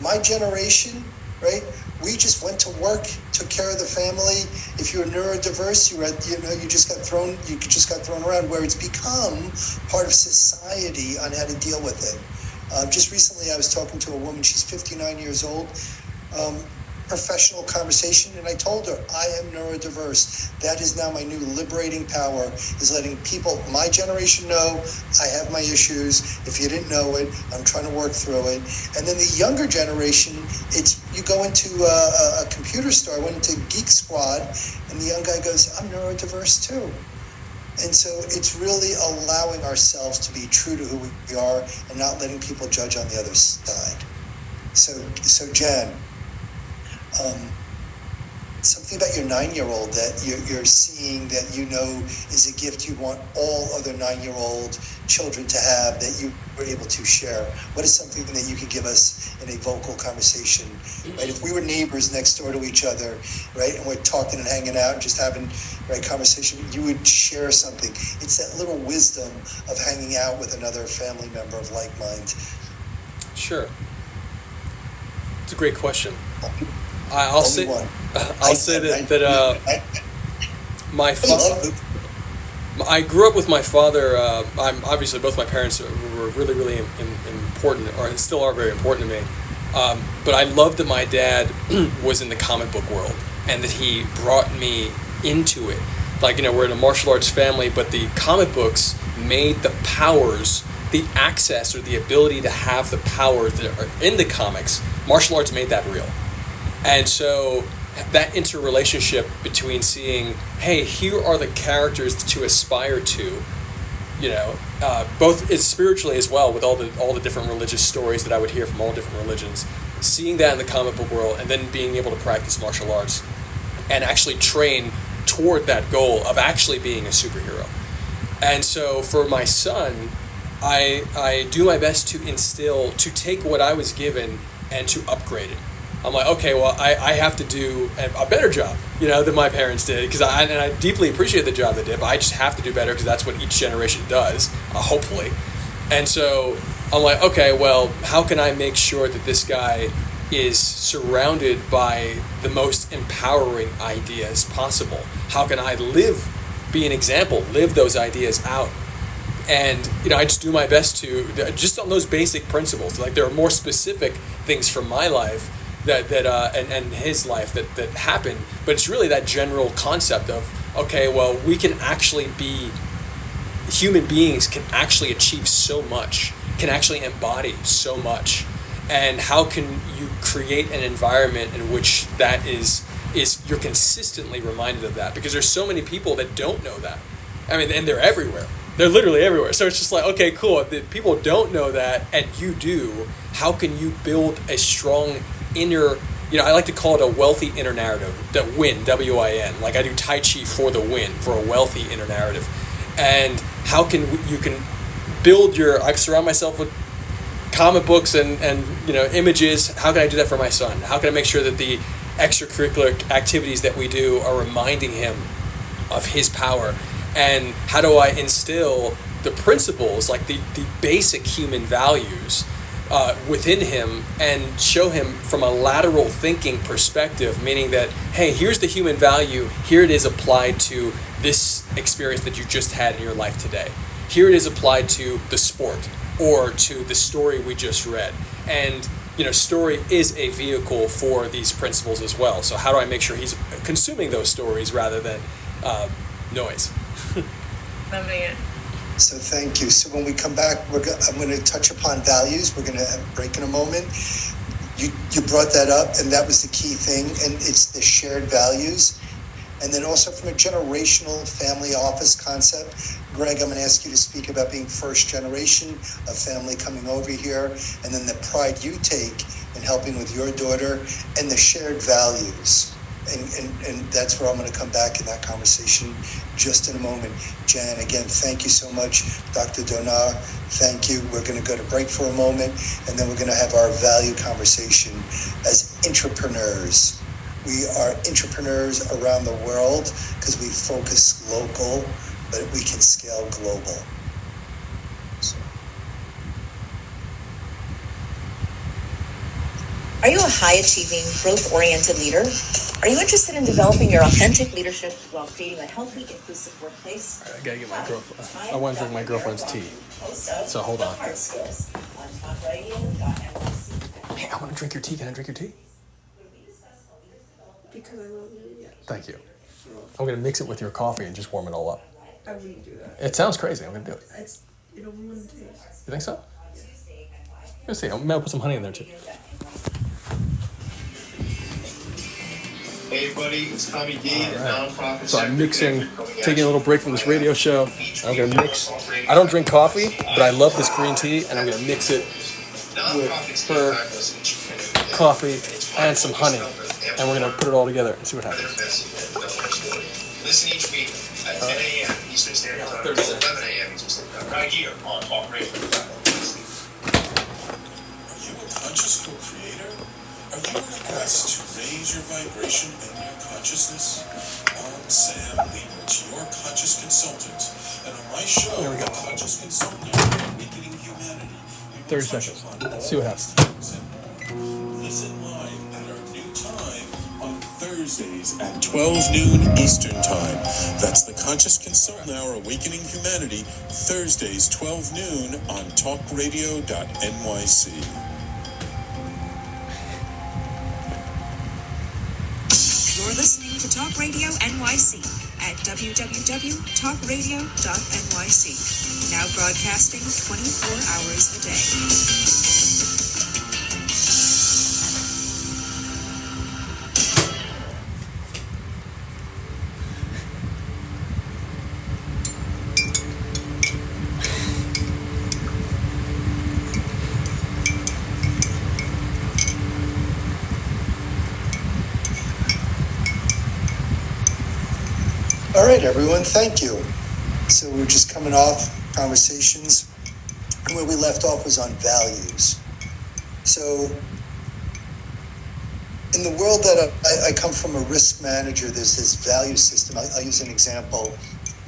my generation, right, we just went to work, took care of the family. If you're neurodiverse, you just got thrown around, where it's become part of society on how to deal with it. Just recently, I was talking to a woman, she's 59 years old, professional conversation, and I told her, I am neurodiverse. That is now my new liberating power, is letting people, my generation, know I have my issues. If you didn't know it, I'm trying to work through it. And then the younger generation, you go into a computer store, I went into Geek Squad, and the young guy goes, I'm neurodiverse too. And so it's really allowing ourselves to be true to who we are and not letting people judge on the other side. So Jan, something about your 9-year-old that you're seeing that is a gift you want all other 9-year-old children to have, that you were able to share. What is something that you could give us in a vocal conversation, right? If we were neighbors next door to each other, right, and we're talking and hanging out and just having conversation, you would share something. It's that little wisdom of hanging out with another family member of like mind.
Sure. It's a great question. I'll say that my father. I grew up with my father. I'm obviously, both my parents were really, really important, or still are very important to me. But I loved that my dad was in the comic book world, and that he brought me into it. We're in a martial arts family, but the comic books made the powers, the access or the ability to have the powers that are in the comics. Martial arts made that real. And so that interrelationship between seeing, hey, here are the characters to aspire to, both spiritually as well, with all the different religious stories that I would hear from all different religions, seeing that in the comic book world, and then being able to practice martial arts and actually train toward that goal of actually being a superhero. And so for my son, I do my best to take what I was given and to upgrade it. I'm like, okay, well, I have to do a better job, than my parents did, because I deeply appreciate the job they did, but I just have to do better, because that's what each generation does, hopefully. And so I'm like, okay, well, how can I make sure that this guy is surrounded by the most empowering ideas possible? How can I be an example, live those ideas out? And, I just do my best to, just on those basic principles. There are more specific things from my life and his life that happened, but it's really that general concept of, okay, well, we can actually human beings can actually achieve so much, can actually embody so much, and how can you create an environment in which that is you're consistently reminded of that, because there's so many people that don't know that. I mean, and they're everywhere. They're literally everywhere. So it's just like, okay, cool. If people don't know that, and you do, how can you build a strong inner, I like to call it a wealthy inner narrative, that win, W-I-N. I do Tai Chi for the win, for a wealthy inner narrative. And how can you can build I surround myself with comic books and images. How can I do that for my son? How can I make sure that the extracurricular activities that we do are reminding him of his power? And how do I instill the principles, like the basic human values within him, and show him from a lateral thinking perspective, meaning that, hey, here's the human value, here it is applied to this experience that you just had in your life today. Here it is applied to the sport or to the story we just read. And story is a vehicle for these principles as well. So how do I make sure he's consuming those stories rather than noise?
Loving it.
So thank you. So when we come back, I'm going to touch upon values. We're going to have a break in a moment. You brought that up, and that was the key thing, and it's the shared values. And then also from a generational family office concept, Greg, I'm going to ask you to speak about being first generation of family coming over here, and then the pride you take in helping with your daughter, and the shared values. And that's where I'm going to come back in that conversation just in a moment. Jan, again, thank you so much. Dr. Donar, thank you. We're going to go to break for a moment, and then we're going to have our value conversation as entrepreneurs. We are entrepreneurs around the world because we focus local, but we can scale global.
Are you a high-achieving, growth-oriented leader? Are you interested in developing your authentic leadership while creating a healthy, inclusive workplace?
All right, I gotta get my girlfriend. I want to drink my girlfriend's tea. So hold on. Hey, I want to drink your tea. Can I drink your tea?
Because I love you, yes.
Thank you. I'm gonna mix it with your coffee and just warm it all up.
I wouldn't do that.
It sounds crazy. I'm gonna do it.
It'll ruin the taste.
You think so? Let's see. I'm gonna put some honey in there too.
Hey everybody, it's Tommy D, the nonprofit.
So I'm mixing, taking a little break from this radio show. I'm gonna mix. I don't drink coffee, but I love this green tea, and I'm gonna mix it with her coffee and some honey, and we're gonna put it all together and see what happens.
Listen each week at 10 a.m. Eastern Standard Time, 11 a.m. Eastern Standard Time, right here on Talk Radio.
Are you a conscious co-creator? Are you on a quest to raise your vibration and your consciousness? I'm Sam Leibowitz, your conscious consultant, and on my show, Conscious Consultant, Awakening Humanity.
30 seconds. See what happens.
Listen live at our new time on Thursdays at 12 noon Eastern Time. That's the Conscious Consultant Hour, Awakening Humanity, Thursdays 12 noon on talkradio.nyc.
You're listening to Talk Radio NYC at www.talkradio.nyc. Now broadcasting 24 hours a day.
All right, everyone, thank you. So we're just coming off conversations, and where we left off was on values. So in the world that I come from, a risk manager, there's this value system. I'll use an example.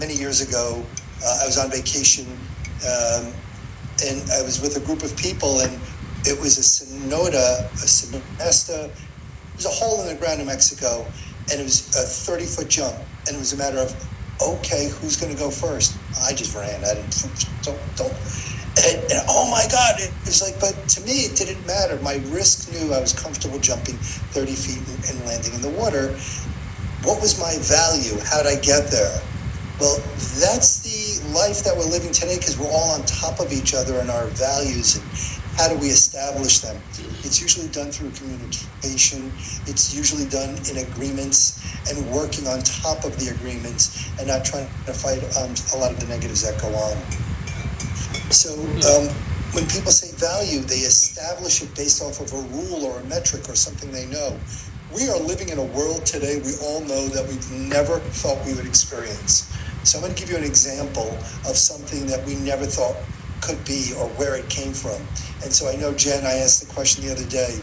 Many years ago, I was on vacation, and I was with a group of people, and it was a semester. It was a hole in the ground in Mexico, and it was a 30-foot jump. And it was a matter of, okay, who's going to go first? I just ran. I didn't, don't. And oh my God, it was like, but to me, it didn't matter. My risk knew I was comfortable jumping 30 feet and landing in the water. What was my value? How did I get there? Well, that's the life that we're living today, because we're all on top of each other and our values, and how do we establish them? It's usually done through communication. It's usually done in agreements and working on top of the agreements and not trying to fight a lot of the negatives that go on. So when people say value, they establish it based off of a rule or a metric or something they know. We are living in a world today we all know that we've never thought we would experience. So I'm going to give you an example of something that we never thought could be or where it came from. And so I know, Jen, I asked the question the other day,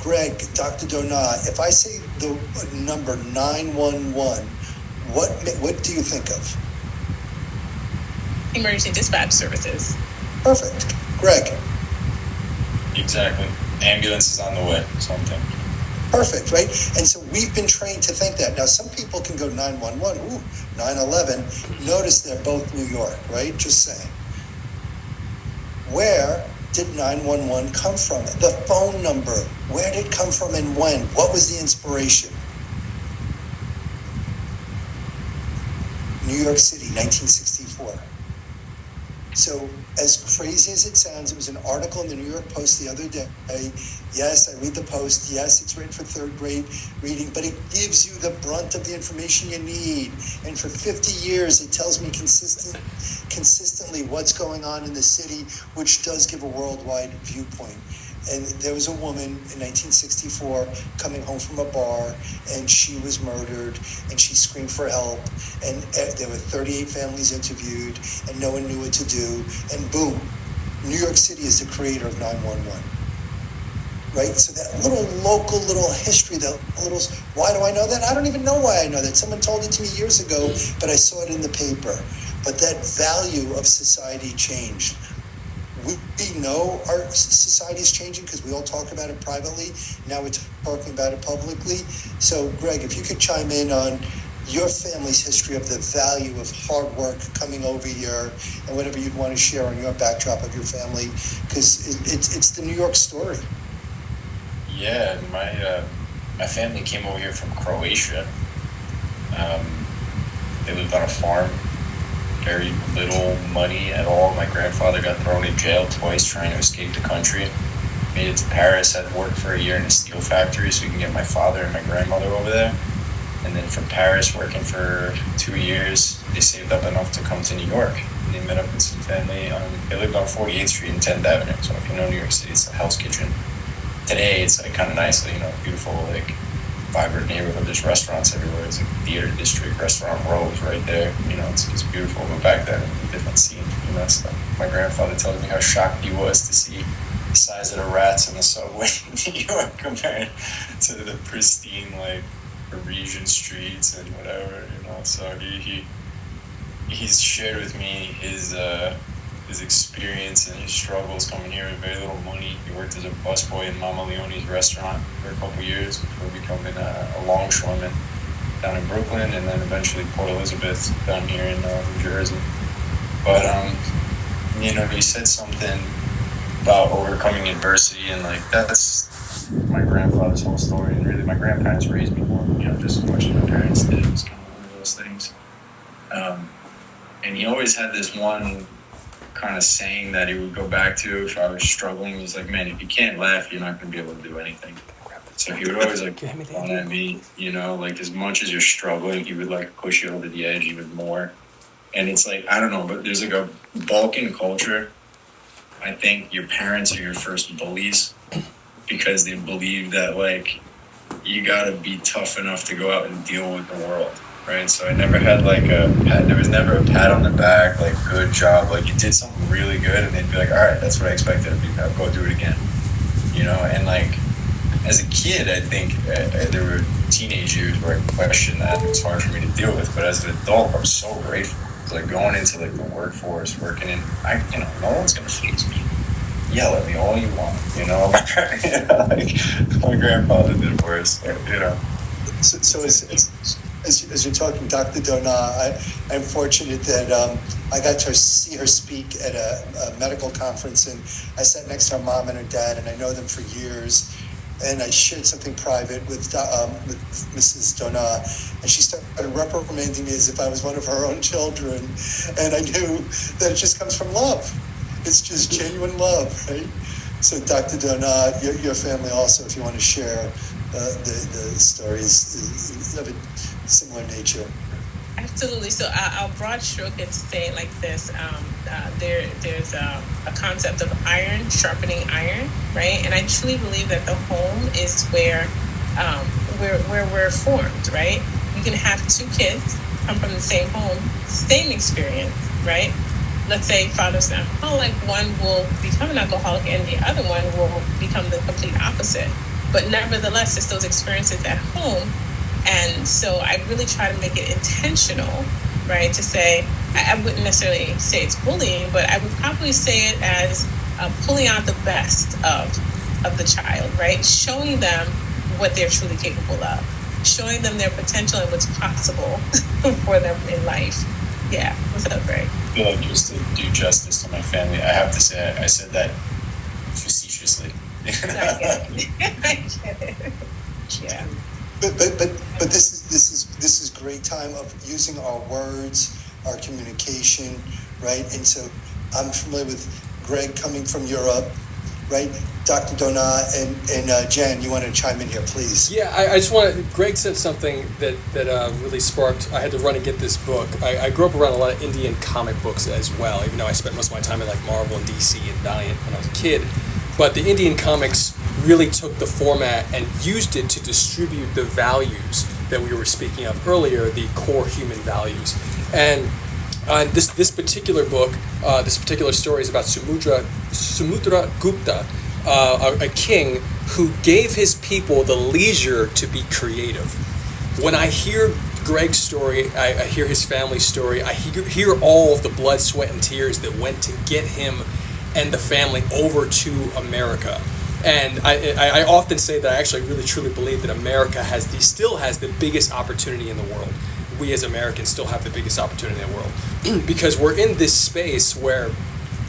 Greg, Dr. Donat, if I say the number 911, what do you think of?
Emergency dispatch services.
Perfect. Greg?
Exactly. Ambulance is on the way, something.
Perfect, right? And so we've been trained to think that. Now, some people can go 911, 911. Notice they're both New York, right? Just saying. Where did 911 come from? The phone number. Where did it come from and when? What was the inspiration? New York City, 1964. So, as crazy as it sounds, it was an article in the New York Post the other day. Yes, I read the Post. Yes, it's written for third grade reading, but it gives you the brunt of the information you need. And for 50 years, it tells me consistently what's going on in the city, which does give a worldwide viewpoint. And there was a woman in 1964 coming home from a bar, and she was murdered, and she screamed for help, and there were 38 families interviewed, and no one knew what to do, and boom, New York City is the creator of 911. Right? So that little local history, why do I know that? I don't even know why I know that. Someone told it to me years ago, but I saw it in the paper. But that value of society changed. We know our society is changing because we all talk about it privately. Now we're talking about it publicly. So, Greg, if you could chime in on your family's history of the value of hard work coming over here and whatever you'd want to share on your backdrop of your family, because it's the New York story.
Yeah, my family came over here from Croatia. They lived on a farm. Very little money at all. My grandfather got thrown in jail twice trying to escape the country. Made it to Paris, had worked for a year in a steel factory so we can get my father and my grandmother over there. And then from Paris, working for 2 years, they saved up enough to come to New York. And they met up with some family. They lived on 48th Street and 10th Avenue. So if you know New York City, it's a Hell's Kitchen. Today, it's like kind of nice, beautiful, vibrant neighborhood. There's restaurants everywhere. It's like theater district, restaurant rows right there. It's beautiful. But back then, it was a different scene. So my grandfather tells me how shocked he was to see the size of the rats in the subway in New York compared to the pristine, Parisian streets and whatever. So he's shared with me his experience and his struggles coming here with very little money. He worked as a busboy in Mama Leone's restaurant for a couple years before becoming a longshoreman down in Brooklyn, and then eventually Port Elizabeth down here in New Jersey. But he said something about overcoming adversity, and that's my grandfather's whole story. And really, my grandparents raised me more, just as much as my parents did. It was kind of one of those things. And he always had this one kind of saying that he would go back to if I was struggling. He's like, man, if you can't laugh, you're not going to be able to do anything. So he would always fun at me, as much as you're struggling, he would push you over the edge even more. And it's I don't know, but there's a Balkan culture. I think your parents are your first bullies because they believe that you got to be tough enough to go out and deal with the world. Right, so I never had there was never a pat on the back, good job, you did something really good, and they'd be all right, that's what I expected of you, now go do it again, and as a kid, I think there were teenage years where I questioned that, it was hard for me to deal with, but as an adult, I'm so grateful, going into the workforce, working in, no one's going to freeze me, yell at me all you want, my grandfather did worse,
So as you're talking, Dr. Donat, I'm fortunate that I got to see her speak at a medical conference, and I sat next to her mom and her dad, and I know them for years. And I shared something private with Mrs. Donat, and she started reprimanding me as if I was one of her own children. And I knew that it just comes from love. It's just genuine love, right? So, Dr. Donat, your family also, if you want to share the stories of a similar nature.
Absolutely. So I'll broad stroke it to say it like this. There's a concept of iron sharpening iron, right? And I truly believe that the home is where we're formed, right? You can have two kids come from the same home, same experience, right? let's say father's an alcoholic, one will become an alcoholic and the other one will become the complete opposite. But nevertheless, it's those experiences at home. And so I really try to make it intentional, right? To say, I wouldn't necessarily say it's bullying, but I would probably say it as pulling out the best of the child, right? Showing them what they're truly capable of, showing them their potential and what's possible for them in life. Yeah, what's up, Greg?
I feel like just to do justice to my family, I have to say I said that facetiously.
I get it. Yeah.
But this is great time of using our words, our communication, right? And so I'm familiar with Greg coming from Europe, right? Dr. Donna and Jan, you want to chime in here, please?
Yeah, I just want to. Greg said something that really sparked. I had to run and get this book. I grew up around a lot of Indian comic books as well, even though I spent most of my time at like Marvel and DC and Valiant when I was a kid. But the Indian comics really took the format and used it to distribute the values that we were speaking of earlier, the core human values. And this particular book, this particular story is about Samudra Gupta, a king who gave his people the leisure to be creative. When I hear Greg's story, I hear his family's story, I hear all of the blood, sweat, and tears that went to get him and the family over to America. And I often say that I actually really truly believe that America still has the biggest opportunity in the world. We as Americans still have the biggest opportunity in the world because we're in this space where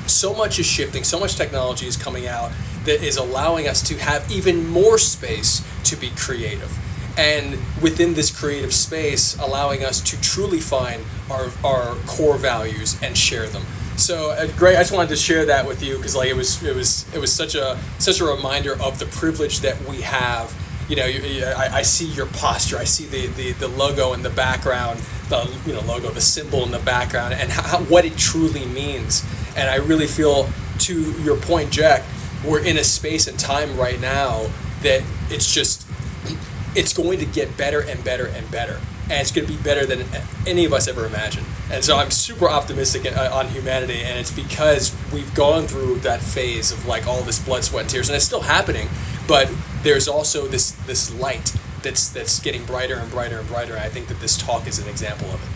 so much is shifting, so much technology is coming out that is allowing us to have even more space to be creative. And within this creative space, allowing us to truly find our core values and share them. So, Greg, I just wanted to share that with you because, like, it was such a reminder of the privilege that we have. You know, I see your posture. I see the logo in the background, the symbol in the background, and what it truly means. And I really feel, to your point, Jack, we're in a space and time right now that it's going to get better and better and better. And it's going to be better than any of us ever imagined. And so I'm super optimistic on humanity, and it's because we've gone through that phase of like all this blood, sweat, and tears, and it's still happening. But there's also this light that's getting brighter and brighter and brighter. And I think that this talk is an example of it.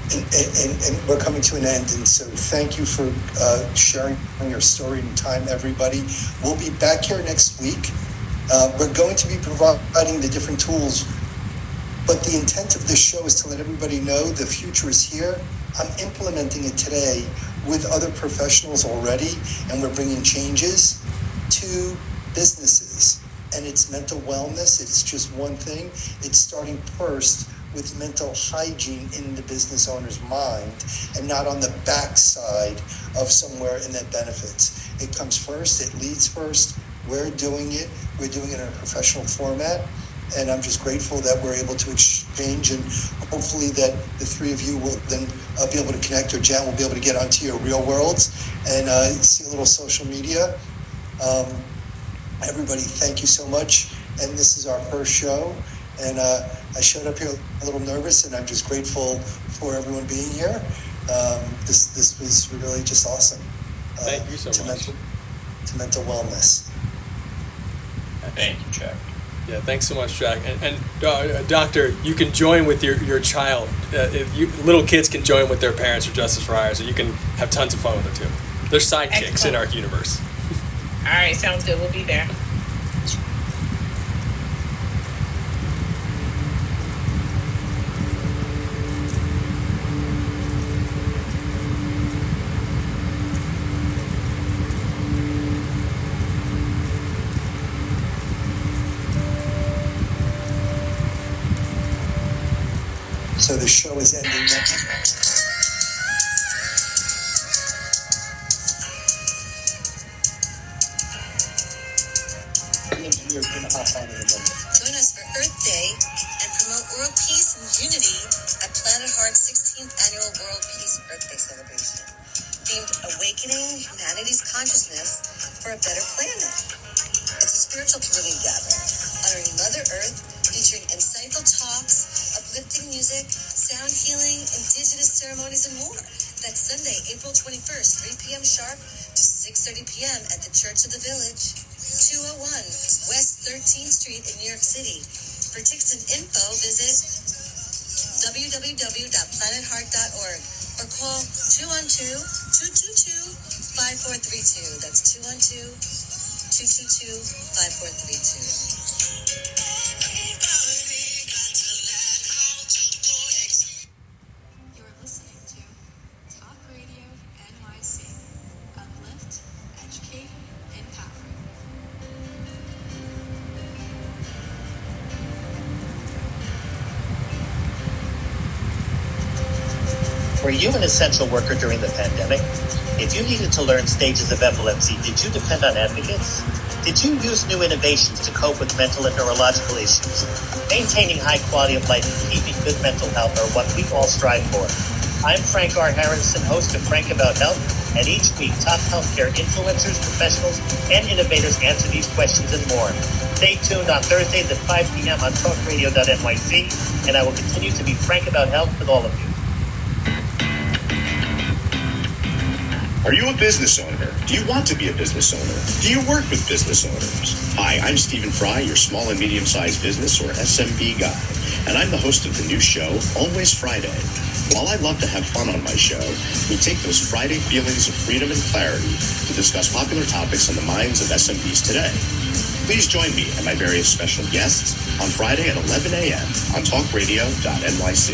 And we're coming to an end, and so thank you for sharing your story and time, everybody. We'll be back here next week. We're going to be providing the different tools, but the intent of this show is to let everybody know the future is here. I'm implementing it today with other professionals already, and we're bringing changes to businesses. And it's mental wellness. It's just one thing. It's starting first with mental hygiene in the business owner's mind and not on the backside of somewhere in that benefits. It comes first. It leads first. We're doing it. We're doing it in a professional format. And I'm just grateful that we're able to exchange, and hopefully that the three of you will then be able to connect, or Jan will be able to get onto your ReelwUrlds and see a little social media. Everybody, thank you so much. And this is our first show. And I showed up here a little nervous, and I'm just grateful for everyone being here. This was really just awesome.
Thank you so much.
To mental wellness.
Thank you, Jack.
Yeah, thanks so much, Jack. And Doctor, you can join with your child. Little kids can join with their parents for Justice for Hire, so you can have tons of fun with it too. They're sidekicks in our universe.
All right, sounds good. We'll be there.
So the show is ending now.
Join us for Earth Day and promote world peace and unity at Planet Heart's 16th annual World Peace Earth Day celebration, themed Awakening Humanity's Consciousness for a Better Planet. It's a spiritual community gathering honoring Mother Earth, featuring insightful talks, uplifting music, sound healing, indigenous ceremonies, and more. That's Sunday, April 21st, 3 p.m. sharp to 6:30 p.m. at the Church of the Village, 201 West 13th Street in New York City. For tickets and info, visit www.planetheart.org or call 212-222-5432. That's 212-222-5432.
You're listening to Talk Radio NYC. Uplift, educate, empower.
Were you an essential worker during the pandemic? If you needed to learn stages of epilepsy, did you depend on advocates? Did you use new innovations to cope with mental and neurological issues? Maintaining high quality of life and keeping good mental health are what we all strive for. I'm Frank R. Harrison, host of Frank About Health, and each week top healthcare influencers, professionals, and innovators answer these questions and more. Stay tuned on Thursdays at 5 p.m. on talkradio.nyc, and I will continue to be Frank About Health with all of you.
Are you a business owner? Do you want to be a business owner? Do you work with business owners? Hi, I'm Stephen Fry, your small and medium-sized business or SMB guy, and I'm the host of the new show, Always Friday. While I love to have fun on my show, we take those Friday feelings of freedom and clarity to discuss popular topics on the minds of SMBs today. Please join me and my various special guests on Friday at 11 a.m. on talkradio.nyc.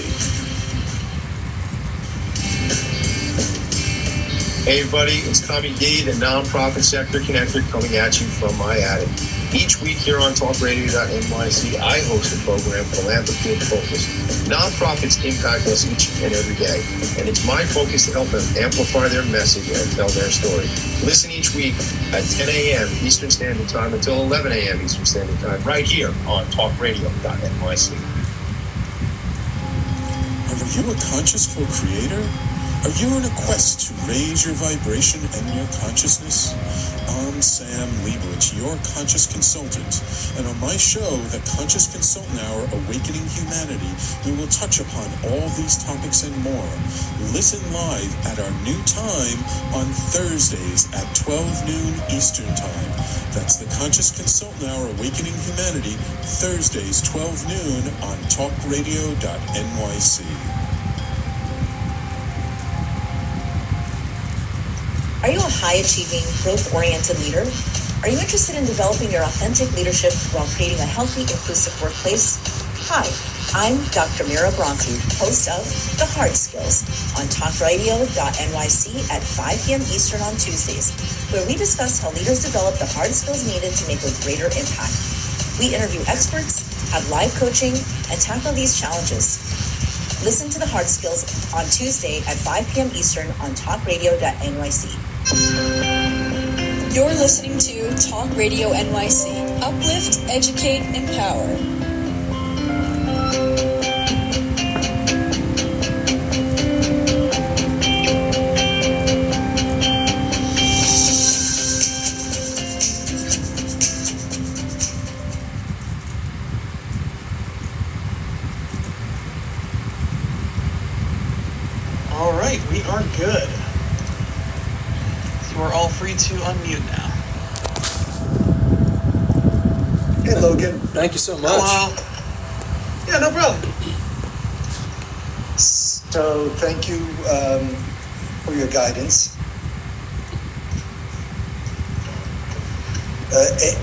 Hey everybody, it's Tommy D, the nonprofit sector connector, coming at you from my attic. Each week here on talkradio.nyc, I host a program, Philanthropy and Focus. Nonprofits impact us each and every day, and it's my focus to help them amplify their message and tell their story. Listen each week at 10 a.m. Eastern Standard Time until 11 a.m. Eastern Standard Time, right here on talkradio.nyc.
Are you a conscious co-creator? Are you on a quest to raise your vibration and your consciousness? I'm Sam Leibowitz, your conscious consultant, and on my show, The Conscious Consultant Hour, Awakening Humanity, we will touch upon all these topics and more. Listen live at our new time on Thursdays at 12 noon Eastern Time. That's The Conscious Consultant Hour, Awakening Humanity, Thursdays 12 noon on talkradio.nyc.
Are you a high-achieving, growth-oriented leader? Are you interested in developing your authentic leadership while creating a healthy, inclusive workplace? Hi, I'm Dr. Mira Broncu, host of The Hard Skills on talkradio.nyc at 5 p.m. Eastern on Tuesdays, where we discuss how leaders develop the hard skills needed to make a greater impact. We interview experts, have live coaching, and tackle these challenges. Listen to The Hard Skills on Tuesday at 5 p.m. Eastern on talkradio.nyc.
You're listening to Talk Radio NYC. Uplift, educate, empower.
All right, we are good. You are all free to unmute now.
Hey, Logan.
Thank you so much.
Hello. Yeah, no problem.
So, thank you for your guidance.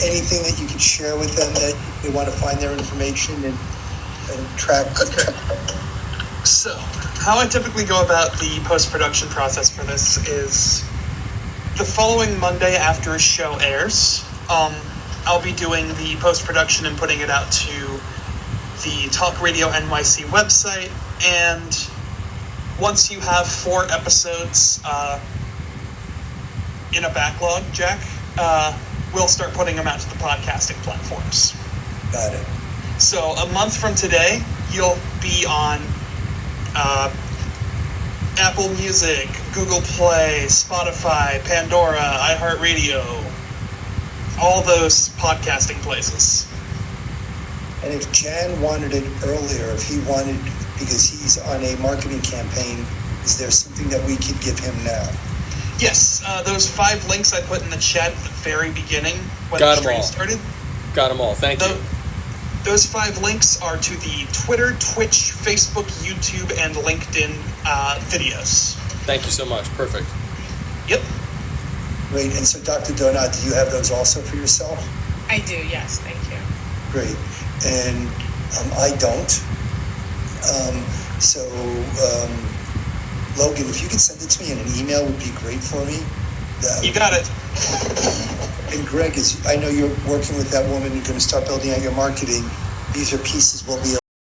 Anything that you could share with them that they want to find their information and track?
Okay. So, how I typically go about the post-production process for this is the following Monday after a show airs, I'll be doing the post-production and putting it out to the Talk Radio NYC website, and once you have 4 episodes in a backlog, Jack, we'll start putting them out to the podcasting platforms.
Got it.
So a month from today, you'll be on Apple Music, Google Play, Spotify, Pandora, iHeartRadio, all those podcasting places.
And if Jan wanted it earlier, if he wanted, because he's on a marketing campaign Is there something that we could give him now?
Yes, those 5 links I put in the chat at the very beginning when
Got
the
'em
stream
all.
started.
Got them all. Thank you.
Those 5 links are to the Twitter, Twitch, Facebook, YouTube, and LinkedIn videos.
Thank you so much. Perfect.
Yep.
Great. And so, Dr. Donat, do you have those also for yourself?
I do, yes, thank you.
Great. And I don't. Logan, if you could send it to me in an email, would be great for me.
You got it.
And Greg, I know you're working with that woman. You're going to start building out your marketing. These are pieces we'll be